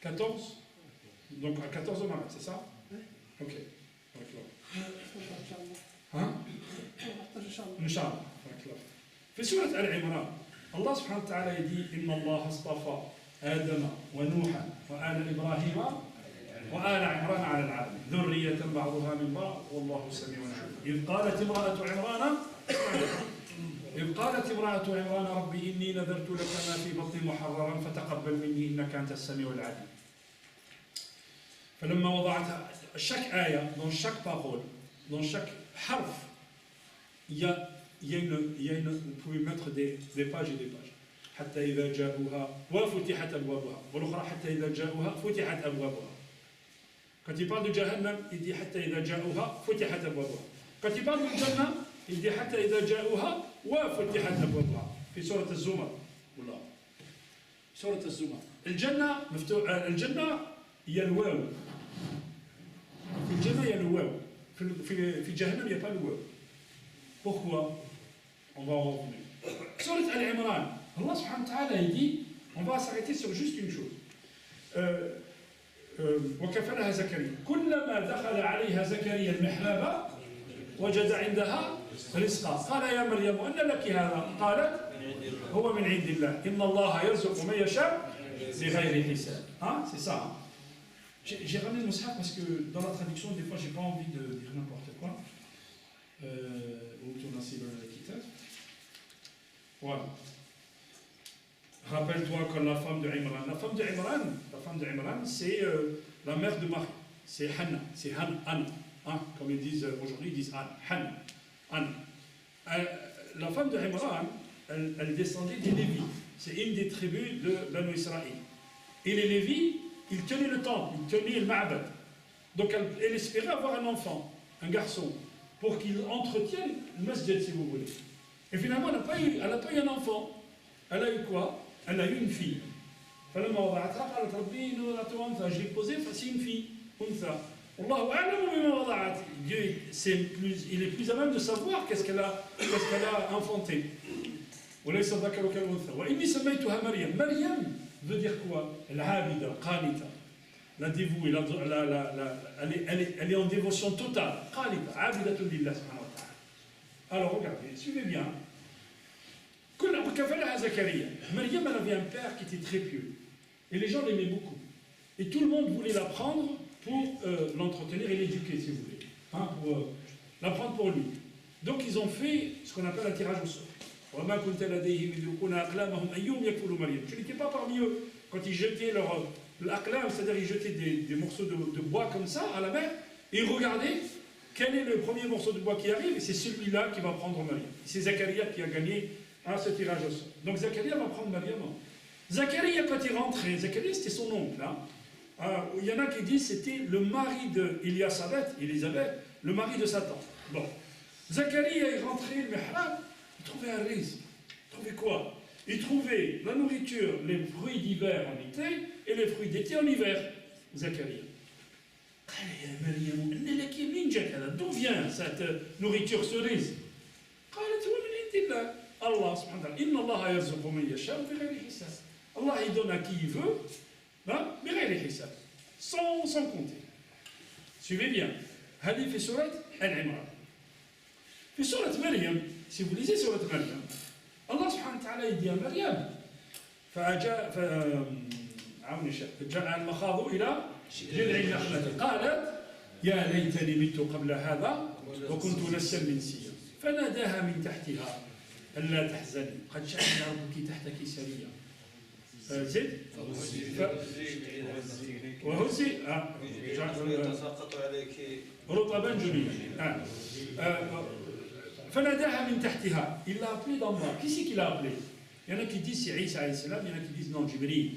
14. Donc à 14 au matin, c'est ça? Ok. Hein? Inch'Allah. في سورة آل عمران الله سبحانه وتعالى يقول إن الله اصطفى آدم ونوحا وآل إبراهيم وآل عمران على العالمين ذرية بعضها من بعض والله سميع عليم إذ قالت امرأة عمران ربي إني نذرت لك ما في بطني محررا فتقبل مني إنك أنت السميع العليم. فلما وضعتها chaque آية dans chaque parole dans chaque harf il y a vous pouvez mettre des pages et des pages. حتى إذا جاءوها وفتحت أبوابها والأخرى حتى إذا جاءوها فتحت أبوابها. Quand il parle de Jahannam, il dit حتى إذا جاءوها فتحت أبوابها. Quand il parle de Jannah, il dit حتى إذا جاءوها وفتحت أبوابها. في سورة الزمر. والله. سورة الزمر. الجنة مفتوح الجنة هي الواو. في الجنة هي الواو. في جهنم il n'y a pas le واو. Pourquoi? On va en revenir. Surat Al-Imran, Allah subhanahu wa ta'ala il dit, on va s'arrêter sur juste une chose. وكفلها زكريا كلما دخل عليها زكريا المحراب وجد عندها رزقا قال يا مريم أن لك هذا قالت هو من عند الله إن الله يرزق من يشاء بغير حساب. Hein, c'est ça. J'ai ramené le mushaf parce que dans la traduction des fois j'ai pas envie de dire n'importe quoi. Voilà. rappelle-toi quand la femme de Imran, c'est la mère de Marie, c'est Hanna, c'est Anna, hein, comme ils disent aujourd'hui, ils disent Hanna, Anna. La femme de Imran, elle descendait des Lévites, c'est une des tribus de Banu Israël. Et les Lévites, ils tenaient le temple, ils tenaient le Ma'bad. Donc elle espérait avoir un enfant, un garçon, pour qu'il entretienne le masjid, si vous voulez. Et finalement, elle n'a pas eu un enfant. Elle a eu quoi? Elle a eu une fille. Je l'ai posée, c'est une fille. Dieu, il est plus à même de savoir qu'est-ce qu'elle a enfanté. Maryam veut dire quoi? La dévouée, elle est en dévotion totale. Alors regardez, suivez bien. Maryam, elle avait un père qui était très pieux. Et les gens l'aimaient beaucoup. Et tout le monde voulait la prendre pour l'entretenir et l'éduquer, si vous voulez. Hein, pour la prendre pour lui. Donc ils ont fait ce qu'on appelle un tirage au sort. Tu n'étais pas parmi eux quand ils jetaient leur l'aqlam, c'est-à-dire ils jetaient des morceaux de bois comme ça à la mer, et ils regardaient quel est le premier morceau de bois qui arrive, et c'est celui-là qui va prendre Maryam. C'est Zacharia qui a gagné ce tirage au sort. Donc Zacharia va prendre Maryam. Zacharia, quand il rentrait, Zacharia c'était son oncle. Hein. Il y en a qui disent c'était le mari de Élisabeth, le mari de Satan. Bon. Zacharia, il rentrait, le mihrab, il trouvait un risque. Il trouvait quoi? Il trouvait la nourriture, les fruits d'hiver en été et les fruits d'été en hiver. Zacharia. D'où vient cette nourriture cerise? Allah subhanahu wa ta'ala, inna Allah yarzuqu man yasha bighayri hisab. Allah il donne à qui il veut, bighayri hisab, sans compter. Suivez bien. Hadith fi surat Al-Imran. Fi surat Maryam, si vous lisez surat Maryam, Allah subhanahu wa ta'ala il dit à Maryam, فجاء المخاض إلى جذع النخلة قالت يا ليتني مت قبل هذا وكنت نسيا منسيا فناداها من تحتها ألا تحزني قد جعلنا ربك تحتك سريا زد وهزي يتساقط عليك رطبا جنيا فناداها من تحتها. Il l'a appelé d'en bas. Qui c'est qui l'a appelé? Il y en a qui disent c'est Isa alayhi salam, il y en a qui disent non, Jibril.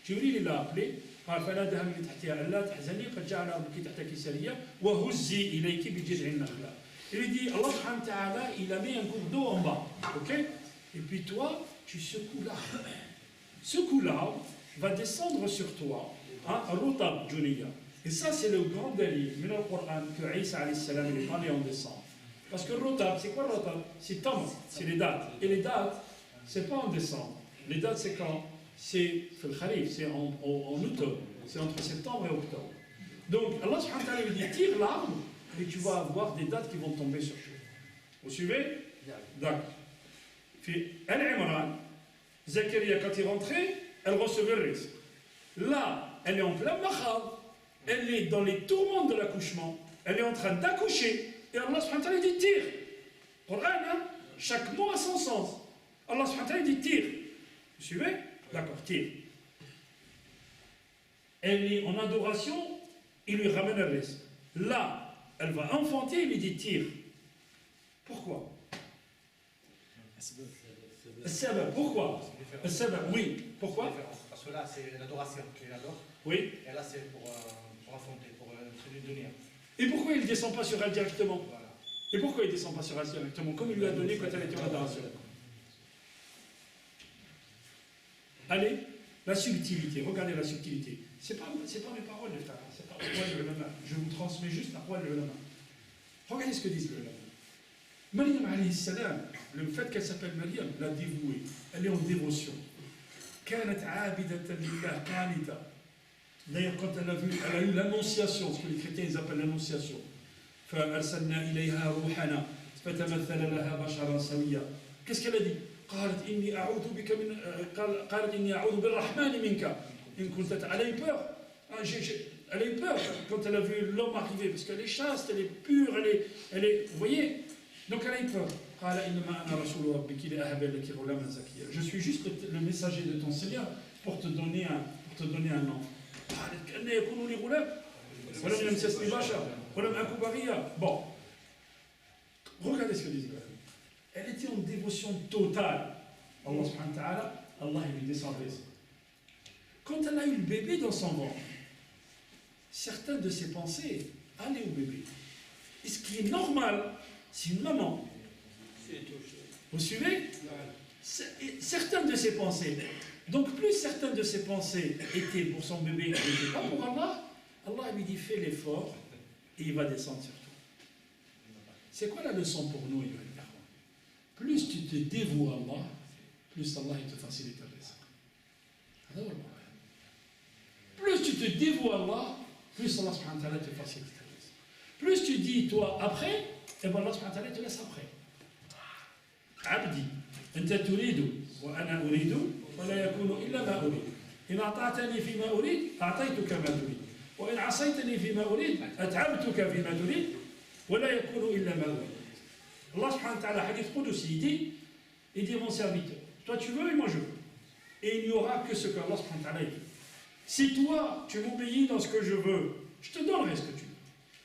Jibril il l'a appelé. فناداها من تحتها ألا تحزني قد جعل ربك تحتك سريا وهزي إليك بجذع النخلة. Il lui dit, Allah subhanahu wa ta'ala, il a mis un cours d'eau en bas, ok? Et puis toi, tu secoues l'arbre. Secoue l'arbre, va descendre sur toi, Rutab Juniya. Et ça, c'est le grand délire, mais dans le Coran, que Isa alayhi salam, il est allé en décembre. Parce que Rutab, c'est quoi Rutab? C'est Tamr, c'est les dates. Et les dates, c'est pas en décembre. Les dates, c'est quand? C'est le Kharif, c'est en octobre. C'est entre septembre et octobre. Donc, Allah subhanahu wa ta'ala, il dit, tire l'arbre, et tu vas avoir des dates qui vont tomber sur toi. Vous suivez? D'accord. Puis, Al-Imran, Zacharia, quand il rentrait, elle recevait le risque. Là, elle est en plein makhab, elle est dans les tourments de l'accouchement, elle est en train d'accoucher, et Allah subhanahu wa ta'ala dit tire. Coran, hein? Chaque mot a son sens. Allah subhanahu wa ta'ala dit tire. Vous suivez? D'accord, tire. Elle est en adoration, il lui ramène le risque. Là, elle va enfanter, il lui dit tire. Pourquoi? Pourquoi? Oui. Pourquoi? Parce que là, c'est l'adoration qu'il adore. Oui. Et là, c'est pour affronter, pour lui donner. Et pourquoi il ne descend pas sur elle directement? Voilà. Et pourquoi il ne descend pas sur elle directement? Comme il lui a donné quand elle était en adoration. Allez, la subtilité. Regardez la subtilité. C'est pas mes paroles, les frères. C'est pas les paroles de l'ulama. Je vous transmets juste la parole de l'ulama. Regardez ce que disent les ulama. Maryam alayhi salam, le fait qu'elle s'appelle Maryam, la dévouée, elle est en dévotion. D'ailleurs, quand elle a eu l'annonciation, ce que les chrétiens ils appellent l'annonciation, qu'est-ce qu'elle a dit? Elle a eu peur. Elle a eu peur quand elle a vu l'homme arriver, parce qu'elle est chaste, elle est pure, elle est, vous voyez. Donc elle a eu peur. Je suis juste le messager de ton Seigneur pour te donner un nom. Bon, regardez ce que dit Ibrahim. Elle était en dévotion totale. Allah subhanahu wa ta'ala, Allah lui descendait. Quand elle a eu le bébé dans son ventre, certaines de ses pensées allaient au bébé. Et ce qui est normal, c'est une maman. Vous suivez? Certaines de ses pensées. Donc plus certaines de ses pensées étaient pour son bébé et n'étaient pas pour Allah, Allah lui dit fais l'effort et il va descendre sur toi. C'est quoi la leçon pour nous, Ibrahim? Plus tu te dévoues à Allah, plus Allah il te facilite le risque. Plus tu te dévoues à Allah, plus Allah subhanahu wa ta'ala te facilite le risque. Plus tu dis toi après, et bien Allah subhanahu wa ta'ala te laisse après. Abdi, anta turidu wa ana uridu, wa la yakunu illa ma urid. In ata'tani fi ma urid, a'taytuka ma turid. Wa in asaytani fi ma urid, at'abtuka fi ma turid, wa la yakunu illa ma urid. Allah subhanahu wa ta'ala, hadith Qudsi, il dit mon serviteur, toi tu veux et moi je veux. Et il n'y aura que ce que Allah subhanahu wa ta'ala veut. Si toi tu m'obéis dans ce que je veux, je te donnerai ce que tu veux.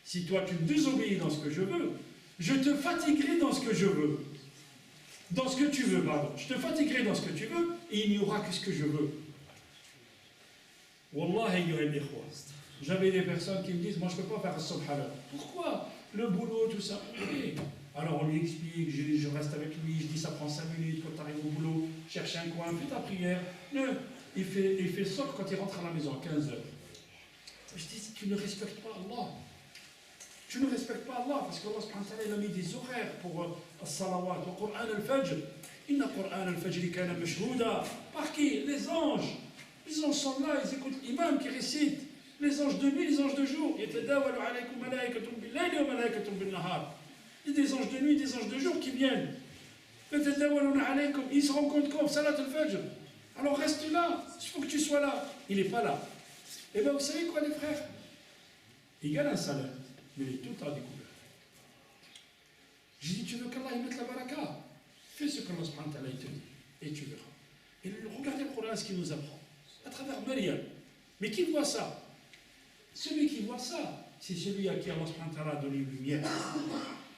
Si toi tu me désobéis dans ce que je veux, je te fatiguerai dans ce que je veux. Dans ce que tu veux, pardon. Je te fatiguerai dans ce que tu veux et il n'y aura que ce que je veux. Wallah, j'avais des personnes qui me disent, moi je ne peux pas faire ce subhanallah. Pourquoi? Le boulot, tout ça. Oui. Alors on lui explique, je reste avec lui, je dis ça prend 5 minutes, quand tu arrives au boulot, cherche un coin, fais ta prière. Non, il fait sort quand il rentre à la maison à 15h. Je dis, tu ne respectes pas Allah. Tu ne respectes pas Allah, parce qu'Allah subhanahu wa ta'ala il a mis des horaires pour as-salawat, au Coran al-Fajr. Inna Coran al-Fajr kana mashhouda. Par qui? Les anges. Les anges sont là, ils écoutent l'imam qui récite. Les anges de nuit, les anges de jour. Yatadawalu alaykum malaikatun bil-layli wa malaikatun bin-nahar. Il y a des anges de nuit, des anges de jour qui viennent. Ils se rencontrent comme Salat al-Fajr. Alors reste là, il faut que tu sois là. Il n'est pas là. Et bien vous savez quoi les frères? Il gagne un salaire, mais il est tout à découvert. J'ai dit, tu veux qu'Allah y mette la baraka? Fais ce qu'Allah subhanahu wa ta'ala te dit, et tu verras. Et regardez le Coran, ce qu'il nous apprend. À travers Maryam. Mais qui voit ça? Celui qui voit ça, c'est celui à qui Allah subhanahu wa ta'ala a donné une lumière.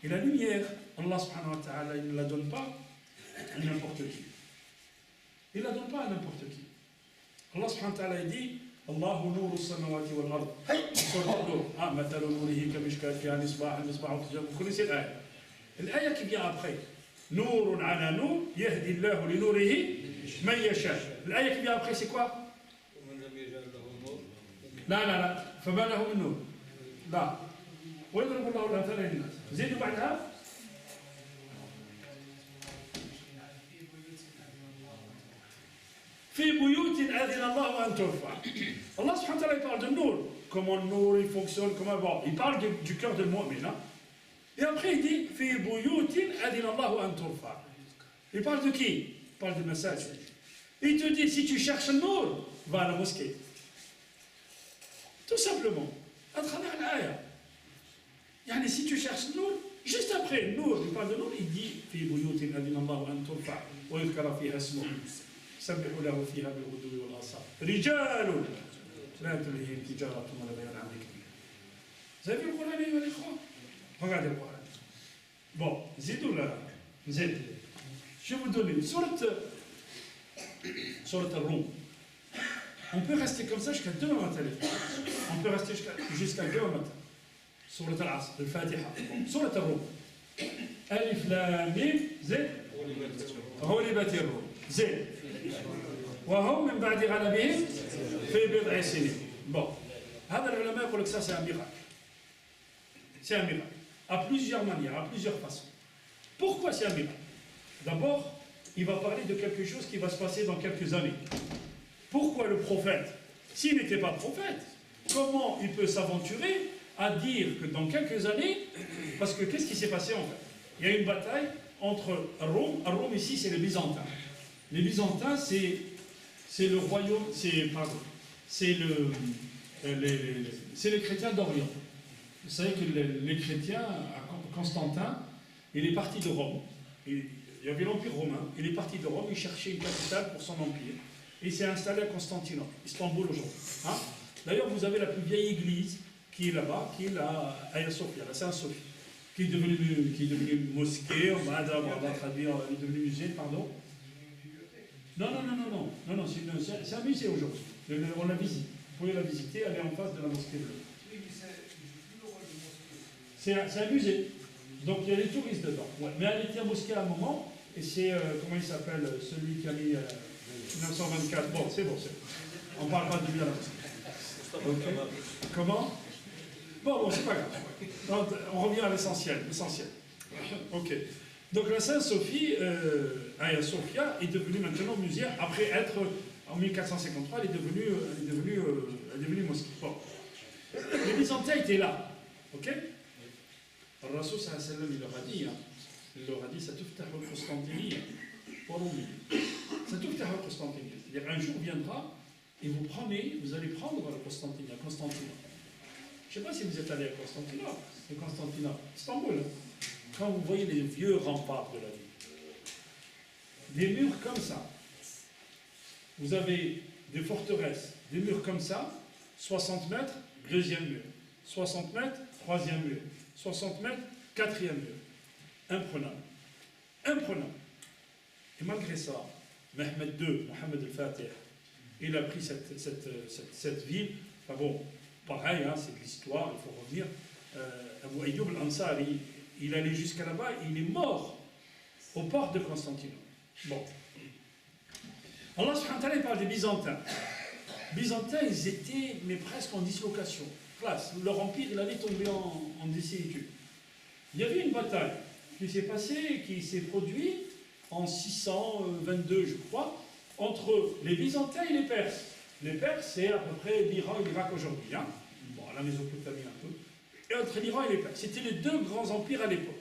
Et la lumière, Allah subhanahu wa ta'ala, il ne la donne pas à n'importe qui. Il ne la donne pas à n'importe qui. Allah subhanahu wa ta'ala dit Allahu nuru samawati wal ard. Mathalu nurihi kamishkat fiha misbah, al-misbah. Vous connaissez l'ayah. L'ayah qui vient après. Nurun ala nur, yahdi Allahu li nurihi man yasha. L'ayah qui vient après, c'est quoi? لا فما له من نور لا ويضرب الله الامثال للناس زيدوا بعدها في بيوت أذن الله أن ترفع. Allah subhanahu wa ta'ala il parle de Nour, comment le Nour il fonctionne, comment bon, il parle du cœur de mu'min, hein? Et après il dit في بيوت أذن الله أن ترفع. Il parle de qui? Il parle de message. Il te dit si tu cherches le Nour, va à la mosquée. Tout simplement, à travers l'ayah. Yani, si tu cherches Nour, juste après Nour, il parle de Nour, il dit في بيوت أذن الله أن ترفع ويذكر فيها اسمه سبحوا له فيها بالغدو والآصال رجال لا تلهيهم تجارة ولا بيع عن ذكر الله. Vous avez vu le Coran, les frères? Regardez le Coran. Bon, zidou là, zid. Je vais vous donner une sourate al-Rum. On peut rester comme ça jusqu'à 2 heures matin. On peut rester jusqu'à 2 heures matin. Surat al-Asr, al-Fatiha. Surat al-Rum. Alif Lam Mim Zid. غلبت الروم. زين. وهم من بعد غلبهم في بضع سنين. Bon. هذا العلماء يقول لك ça c'est un miracle. C'est un miracle. À plusieurs manières, à plusieurs façons. Pourquoi c'est un miracle? D'abord, il va parler de quelque chose qui va se passer dans quelques années. Pourquoi le prophète? S'il n'était pas prophète, comment il peut s'aventurer à dire que dans quelques années, parce que qu'est-ce qui s'est passé en fait? Il y a une bataille entre Rome. Rome ici c'est les Byzantins. Les Byzantins c'est le royaume, c'est les chrétiens d'Orient. Vous savez que les chrétiens, à Constantin, Il est parti de Rome. Il y avait l'Empire romain. Il est parti de Rome. Il cherchait une capitale pour son empire. Et il s'est installé à Constantinople, Istanbul aujourd'hui. Hein? D'ailleurs, vous avez la plus vieille église qui est là-bas, qui est la Hagia Sophia, la Sainte-Sophie, qui est devenue mosquée, on va traduire, elle est devenue musée, pardon. Non, c'est un musée aujourd'hui. On la visite. Vous pouvez la visiter, elle est en face de la mosquée bleue. C'est un musée. Donc il y a des touristes dedans. Ouais. Mais elle était à mosquée à un moment, et c'est, comment il s'appelle, celui qui a mis 1924. Bon, c'est bon. On ne parle pas de lui à la mosquée. Okay. Comment? Bon, c'est pas grave. Donc, on revient à l'essentiel. Ok. Donc la Sainte-Sophie, Hagia Sophia, est devenue maintenant musée, après être, en 1453, elle est devenue mosquée. Bon. Les Byzantins étaient là. Ok? Le Rasoul sallallahu alayhi wa sallam, il leur a dit, ça tuftahu al-Constantiniya, ça tuftahu al-Constantiniya. C'est-à-dire, un jour viendra, et vous allez prendre le Constantinople. Je ne sais pas si vous êtes allé à Constantinople, Istanbul. Quand vous voyez les vieux remparts de la ville, des murs comme ça, vous avez des forteresses, des murs comme ça, 60 mètres, deuxième mur, 60 mètres, troisième mur, 60 mètres, quatrième mur. Imprenable. Et malgré ça, Mohammed II, Mohammed al-Fatih, il a pris cette ville. Enfin bon, pareil, hein, c'est de l'histoire, il faut revenir. Abu Ayyub al-Ansari, il allait jusqu'à là-bas, il est mort aux portes de Constantinople. Bon. Allah subhanahu wa ta'ala parle des Byzantins. Byzantins, ils étaient, mais presque en dislocation. Leur empire, il allait tomber en désuétude. Il y avait une bataille qui s'est passée, qui s'est produite en 622, je crois, entre les Byzantins et les Perses. Les Perses, c'est à peu près l'Iran et l'Irak aujourd'hui. Hein. Bon, la Mésopotamie un peu. Et entre l'Iran et les Perses. C'était les deux grands empires à l'époque.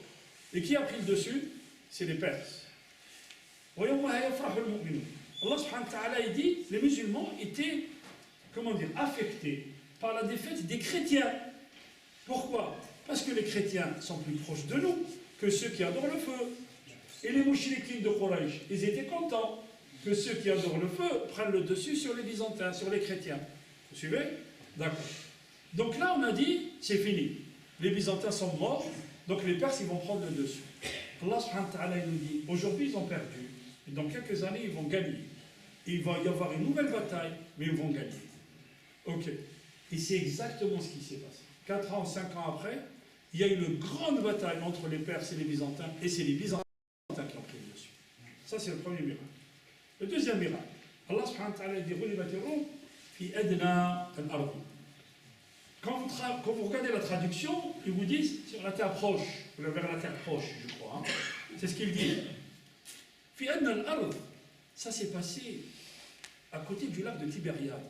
Et qui a pris le dessus? C'est les Perses. Allah subhanahu wa ta'ala dit, les musulmans étaient, affectés par la défaite des chrétiens. Pourquoi? Parce que les chrétiens sont plus proches de nous que ceux qui adorent le feu. Et les mouchriquines de Quraysh, ils étaient contents que ceux qui adorent le feu prennent le dessus sur les Byzantins, sur les chrétiens. Vous suivez? D'accord. Donc là, on a dit, c'est fini. Les Byzantins sont morts, donc les Perses, ils vont prendre le dessus. Allah subhanahu wa ta'ala nous dit, aujourd'hui, ils ont perdu. Et dans quelques années, ils vont gagner. Et il va y avoir une nouvelle bataille, mais ils vont gagner. Ok. Et c'est exactement ce qui s'est passé. 4 ans, 5 ans après, il y a eu une grande bataille entre les Perses et les Byzantins, et c'est les Byzantins qui ont pris le dessus. Ça, c'est le premier miracle. Le deuxième miracle, Allah subhanahu wa ta'ala dit fi adna al-ard. Quand vous regardez la traduction, ils vous disent sur la terre proche, vers la terre proche, je crois. Hein. C'est ce qu'il dit. Fi adna al-ard, ça s'est passé à côté du lac de Tibériade,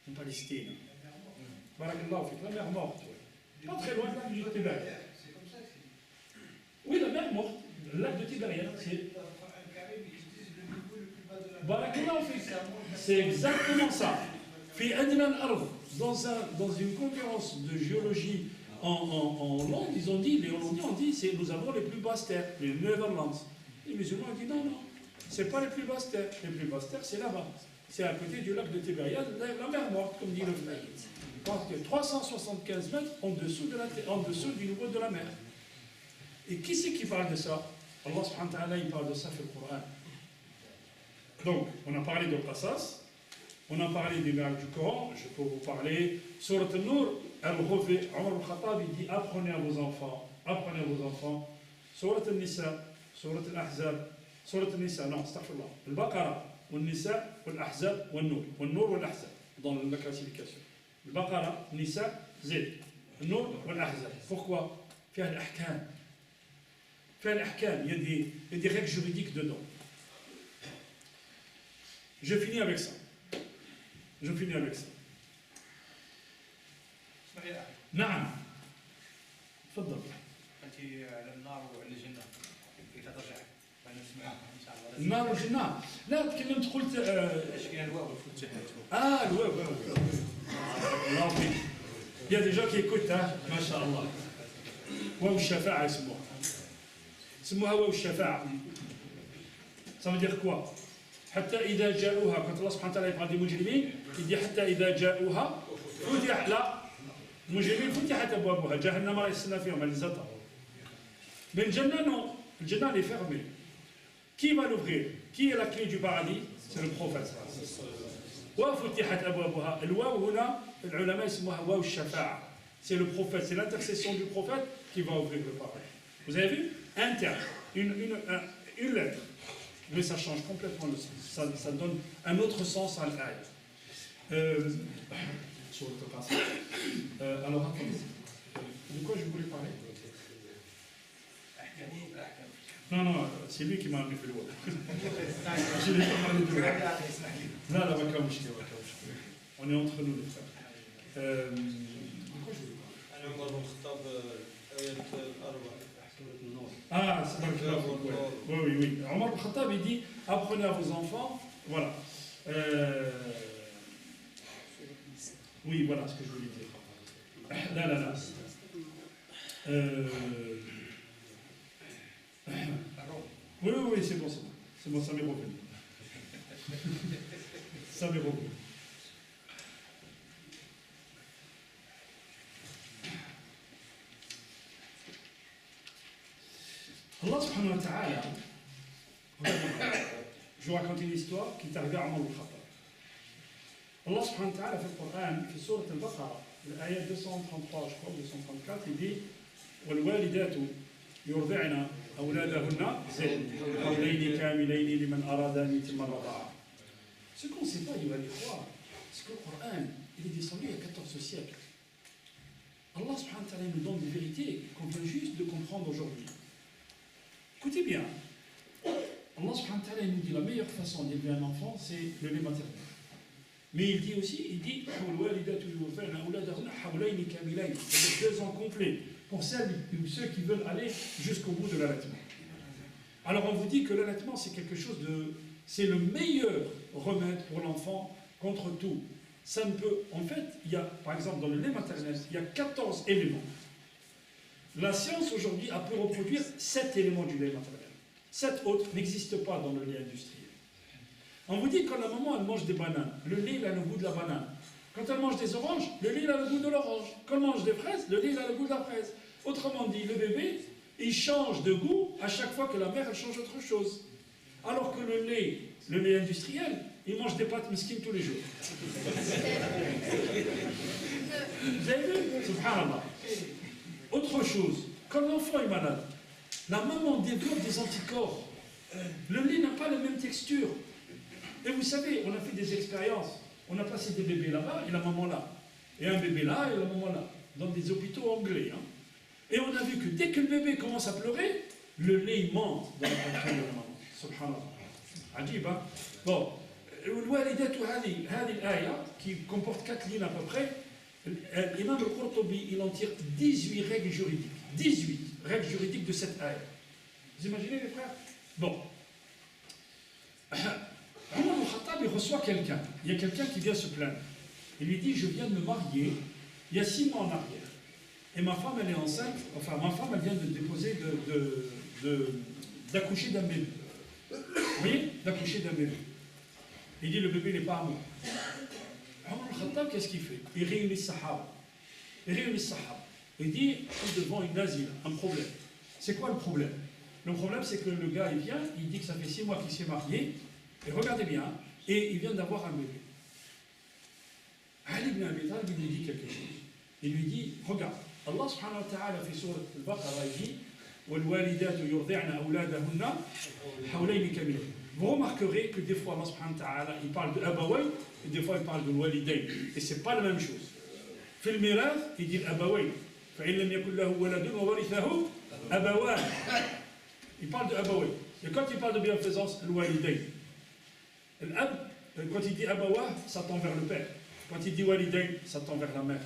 en Palestine. Barakallahu fik, la mer morte. Pas très loin du lac de Tibériade. Oui, la mer morte, le lac de Tibériade, c'est. C'est exactement ça. Dans une conférence de géologie en Hollande, ils ont dit, les Hollandais ont dit, nous avons les plus basses terres, les Netherlands. Les musulmans ont dit non, c'est pas les plus basses terres. Les plus basses terres, c'est là-bas. C'est à côté du lac de Tibériade, la mer morte, comme dit le frère. Parce que 375 mètres en dessous du niveau de la mer. Et qui c'est qui parle de ça? Allah subhanahu wa ta'ala, il parle de ça dans le Coran. Donc, on a parlé de Qasas, on a parlé des miracles du Coran, je peux vous parler. Surat An-Nur, Omar al-Khattab, il dit apprenez à vos enfants. Surat An-Nisa, Surat Al-Ahzab, Surat An-Nisa, non, astaghfirullah. Al-Baqarah, Al-Nisa, Al-Ahzab, Al-Nur. Al-Nur ou Al-Ahzab, dans la classification. Al-Baqarah, Nisa, Zid. Al-Nur ou Al-Ahzab. Pourquoi? Il y a l'ahkam. Il y a des règles juridiques dedans. Je finis avec ça. نعم. تفضل. انت على النار وعلى الجنه كيف ترجع؟ انا نسمعها ان شاء الله. النار والجنة. لا تكلمت قلت ايش كاين الواو والفتح. الواو. الله يبارك. Il y a des gens qui écoutent, hein, ما شاء الله. واو الشفاعة يسموها. سموها واو الشفاعة. Ça veut dire quoi? حتى إذا جاءوها quand Allah subhanahu wa ta'ala parle des مجرمين il dit حتى إذا جاءوها فتح لا المجرمين فتحت أبوابها جهنم لا يسلم فيهم les attend. Mais le Jannah non, le Jannah elle est fermée. Qui va l'ouvrir? Qui est la clé du paradis? C'est le prophète. وفتحت أبوابها. الواو هنا العلماء يسموها واو الشفاعة. C'est le prophète, c'est l'intercession du prophète qui va ouvrir le paradis. Vous avez vu? Un terme, une lettre. Mais ça change complètement le sens. Ça donne un autre sens à l'ayah. Sur le passage. Alors attendez. De quoi je voulais parler? Non, non, c'est lui qui m'a amené le web. Je n'ai pas parlé de web. Non, là, on est entre nous, les frères. De quoi je voulais parler? عمر بن الخطاب آية الأربع. Ah, c'est dans le oui, oui, oui. Omar ibn Khattab, il dit, apprenez à vos enfants, voilà. Oui, voilà ce que je voulais dire. Là, là, là. Oui, oui, oui, c'est bon, c'est bon. C'est bon, ça m'est revenu. Ça m'est revenu. Allah subhanahu wa ta'ala, je vous raconte une histoire qui est arrivée à Omar ibn Khattab. Allah subhanahu wa ta'ala, في القرآن في سورة البقرة الآية 233 je crois 234 il dit والوالدات يرضعن أولادهن حولين كاملين لمن أراد أن يتم الرضاعة. Ce qu'on ne sait pas, il va les croire, parce que le Coran, il est descendu il y a 14 siècles. Allah subhanahu wa ta'ala nous donne des vérités qu'on vient juste de comprendre aujourd'hui. Écoutez bien, Allah subhanahu wa ta'ala nous dit la meilleure façon d'élever un enfant, c'est le lait maternel. Mais il dit aussi, il dit, c'est 2 ans complets, pour celles ou ceux qui veulent aller jusqu'au bout de l'allaitement. Alors on vous dit que l'allaitement c'est quelque chose de... c'est le meilleur remède pour l'enfant contre tout. Ça ne peut... En fait, il y a, par exemple, dans le lait maternel, il y a 14 éléments. La science aujourd'hui a pu reproduire 7 éléments du lait maternel. 7 autres n'existent pas dans le lait industriel. On vous dit que quand la maman elle mange des bananes, le lait il a le goût de la banane. Quand elle mange des oranges, le lait il a le goût de l'orange. Quand elle mange des fraises, le lait il a le goût de la fraise. Autrement dit, le bébé, il change de goût à chaque fois que la mère elle change autre chose. Alors que le lait industriel, il mange des pâtes mesquines tous les jours. Vous avez vu? Subhanallah. Autre chose, quand l'enfant est malade, la maman développe des anticorps. Le lait n'a pas la même texture. Et vous savez, on a fait des expériences. On a passé des bébés là-bas et la maman là. Et un bébé là et la maman là. Dans des hôpitaux anglais. Hein. Et on a vu que dès que le bébé commence à pleurer, le lait il monte dans la poitrine de la maman. Subhanallah. Adib, hein. Bon. Hadi l'aya, qui comporte 4 lignes à peu près, l'imam al-Qurtubi, il en tire 18 règles juridiques. 18 règles juridiques de cette aya. Vous imaginez les frères? Bon. Omar ibn Khattab, il reçoit quelqu'un. Il y a quelqu'un qui vient se plaindre. Il lui dit, je viens de me marier il y a 6 mois en arrière. Et ma femme, elle est enceinte. Enfin, ma femme, elle vient de déposer, d'accoucher d'un bébé. Vous voyez? D'accoucher d'un bébé. Il dit, le bébé n'est pas à moi. Omar ibn Khattab, qu'est-ce qu'il fait? Il réunit les sahaba. Il dit, devant une asile, un problème. C'est quoi le problème? Le problème, c'est que le gars, il vient, il dit que ça fait 6 mois qu'il s'est marié. Et regardez bien, et il vient d'avoir un bébé. Ali ibn Abi Talib lui dit quelque chose. Il lui dit, regarde, Allah subhanahu wa ta'ala fait sur al-Baqarah, il dit وَالْوَالِدَاتُ يُرْضِعْنَ أَوْلَادَهُنَّ حَوْلَيْنِ كَامِلَيْنِ. Vous remarquerez que des fois Allah subhanahu wa ta'ala il parle de Abawayn et des fois il parle de Walidayn. Et c'est pas la même chose. في الميراث il dit Abawayn. فإن لم يكن له ولد وورثه أبوان. Il parle de Abawayn. Et quand il parle de bienfaisance, Walidayn. Quand il dit Abawah, ça tend vers le père. Quand il dit Walidayn, ça tend vers la mère.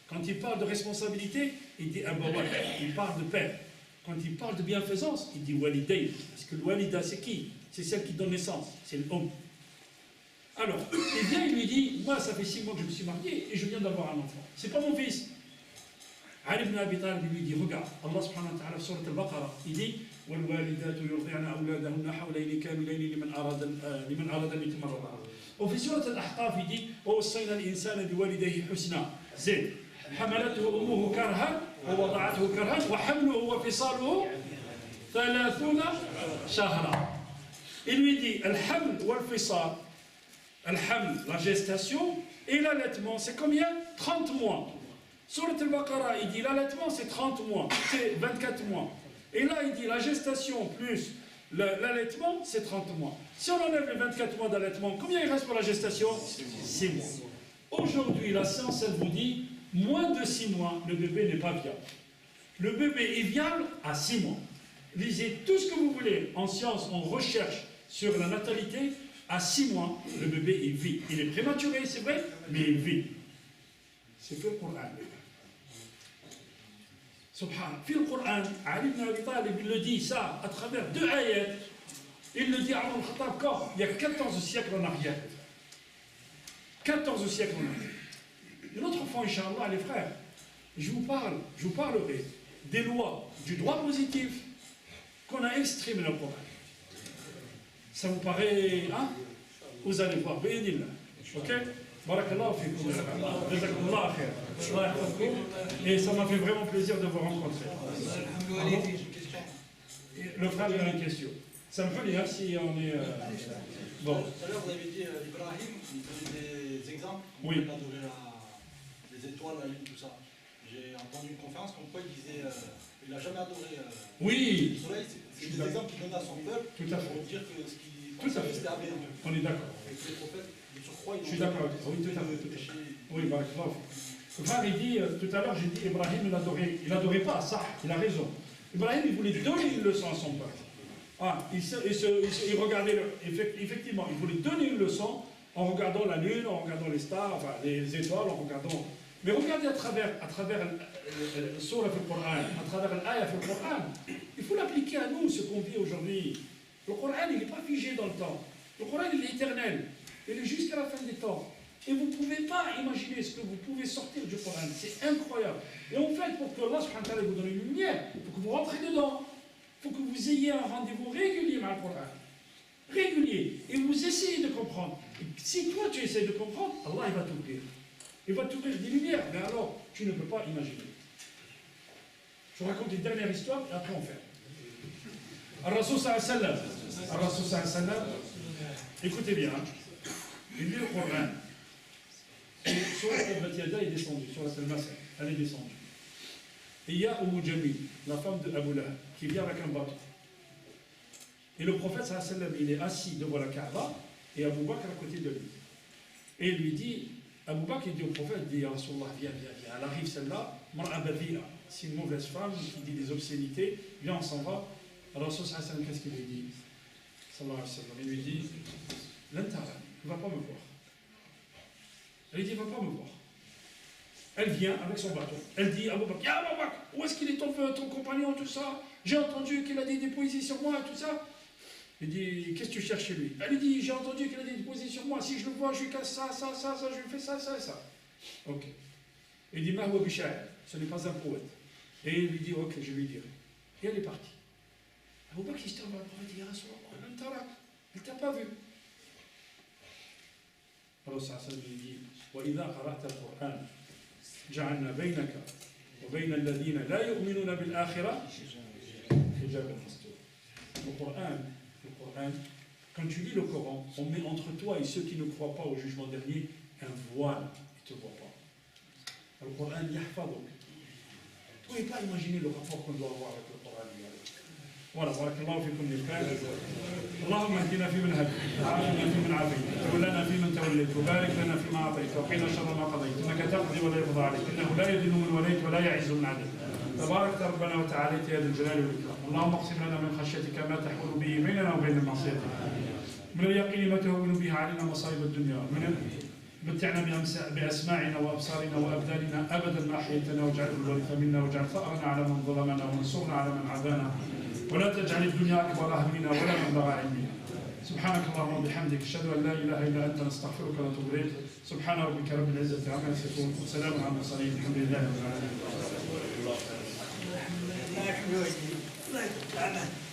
Quand il parle de responsabilité, il dit Abawah, il parle de père. Quand il parle de bienfaisance, il dit Walidayn. Parce que le Walida, c'est qui? C'est celle qui donne naissance, c'est l'homme. Alors, il vient, il lui dit, moi, ça fait 6 mois que je me suis marié et je viens d'avoir un enfant. C'est pas mon fils. Ali ibn Abi Talib lui dit, regarde, Allah subhanahu wa ta'ala, sur al-Baqarah, il dit والوالدات يرضعن أولادهن حولين كاملين لمن أراد أن يتم الرضاعة. وفي سورة الأحقاف يجي ووصينا الإنسان بوالديه حسنا زين حملته أمه كرها ووضعته كرها وحمله وفصاله 30 شهرا. Il lui dit الحمل والفصال الحمل la gestation et l'allaitement c'est combien 30 mois. Surat al-Baqarah il dit l'allaitement c'est 30 mois, c'est 24 mois. Et là il dit la gestation plus l'allaitement c'est 30 mois. Si on enlève les 24 mois d'allaitement, combien il reste pour la gestation 6 mois. Aujourd'hui la science elle vous dit moins de 6 mois le bébé n'est pas viable. Le bébé est viable à 6 mois. Lisez tout ce que vous voulez en science, en recherche sur la natalité. À 6 mois, le bébé il vit. Il est prématuré, c'est vrai, mais il vit. C'est que le Coran. Subhanallah. Dans le Coran, Ali ibn Abi Talib il le dit ça à travers 2 ayats. Il le dit à Omar al-Khattab quand il y a 14 siècles en arrière. 14 siècles en arrière. Une autre fois, Inch'Allah, les frères, je vous parlerai des lois du droit positif qu'on a exprimées dans le Coran. Ça vous paraît, hein? Vous allez voir, ok? Barakallahu fikum. Jazakumullah khair. Et ça m'a fait vraiment plaisir de vous rencontrer. Le frère, il a une question. Ça me fait dire si on est. Bon. Tout à l'heure, vous avez dit Ibrahim, il donnait des exemples. Oui. Il adorait les étoiles, la lune, tout ça. J'ai entendu une conférence comme quoi il disait il n'a jamais adoré Oui. le soleil. C'est des exemples qu'il donnait à son peuple Tout à fait. pour dire que ce qui Tout à fait. c'était aberrant. On est d'accord. Et que les prophètes, de surcroît, Je suis d'accord avec ça. Oui, tout à fait. Oui, barakallahu. Le frère, il dit, tout à l'heure, j'ai dit, Ibrahim, il n'adorait pas ça, il a raison. Ibrahim, il voulait donner une leçon à son peuple. Ah, il regardait, effectivement, il voulait donner une leçon en regardant la lune, en regardant les stars, enfin les étoiles, en regardant. Mais regardez à travers le surah du Coran, à travers l'ayah du Coran, il faut l'appliquer à nous, ce qu'on vit aujourd'hui. Le Coran, il n'est pas figé dans le temps. Le Coran, il est éternel. Il est jusqu'à la fin des temps. Et vous ne pouvez pas imaginer ce que vous pouvez sortir du Coran. C'est incroyable. Et en fait, pour que Allah subhanahu wa ta'ala vous donne une lumière, il faut que vous rentrez dedans. Il faut que vous ayez un rendez-vous régulier avec le Coran. Régulier. Et vous essayez de comprendre. Et si toi, tu essaies de comprendre, Allah, il va t'ouvrir. Il va t'ouvrir des lumières. Mais alors, tu ne peux pas imaginer. Je vous raconte une dernière histoire et après on fait. Al-Rasoul sallallahu alayhi wa sallam, écoutez bien, il lit le Coran. Et Surat al-Baqiyah est descendue, Surat al-Masr, elle est descendue. Et il y a Jamil, la femme de Abu Lahab, qui vient avec un bateau. Et le prophète sallallahu alayhi wa sallam, il est assis devant la Kaaba et Abu Bakr à côté de lui. Et il lui dit, Abu Bakr il dit au prophète, il dit, Ya Rasulallah, viens, elle arrive celle-là, mar'a badhi'a, c'est une mauvaise femme qui dit des obscénités, viens, on s'en va. Alors, sallallahu alayhi wa sallam, qu'est-ce qu'il lui dit? Sallallahu alayhi wa sallam, il lui dit, l'intara, il ne va pas me voir. Elle dit, il ne va pas me voir. Elle vient avec son bateau. Elle dit à Abu Bakr, Ya Abu Bakr, où est-ce qu'il est ton compagnon, tout ça? J'ai entendu qu'il a dit des poésies sur moi, tout ça. Il dit, qu'est-ce que tu cherches chez lui? Elle dit, j'ai entendu qu'il a dit des poésies sur moi. Si je le vois, je lui casse ça, je lui fais ça et ça. Ok. Il dit, Ma huwa bisha'ir, ce n'est pas un poète. Et il lui dit, ok, je lui dirai. Et elle est partie. Abu Bakr, il se tourne vers le prophète, il dit, Ya Rasulallah, l'intara, il ne t'a pas vu. Alors ça lui dit, وإذا قرأت القرآن جعلنا بينك وبين الذين لا يؤمنون بالآخرة حجابا مستورا. Le Coran, quand tu lis le Coran, on met entre toi et ceux qui ne croient pas au jugement dernier un voile, ils ne te voient pas. Le Coran yahfaduk. Vous ne pouvez pas imaginer le rapport qu'on doit avoir avec le Coran. Voilà, barakallahu fikum les frères. اللهم اهدنا فيمن هديت وعافنا فيمن عافيت وتولنا فيمن توليت وبارك لنا فيما اعطيت وقنا شر ما قضيت انك تقضي ولا يقضى عليك انه لا يذل من وليت ولا يعز من عدل تبارك ربنا وتعاليت يا ذا الجلال والاكرام اللهم اقسم لنا من خشيتك ما تحول به بيننا وبين معصيتك من اليقين ما تهون به علينا مصائب الدنيا متعنا باسماعنا وابصارنا وابداننا ابدا ما احييتنا واجعله الوارث منا واجعل ثارنا على من ظلمنا وانصرنا على من عادانا ولا تجعل الدنيا أكبر همنا ولا مبلغ علمنا سبحانك اللهم وبحمدك أشهد أن لا إله إلا أنت نستغفرك ونتوب إليك سبحان ربك رب العزة عما يصفون وسلام على المرسلين الحمد لله رب العالمين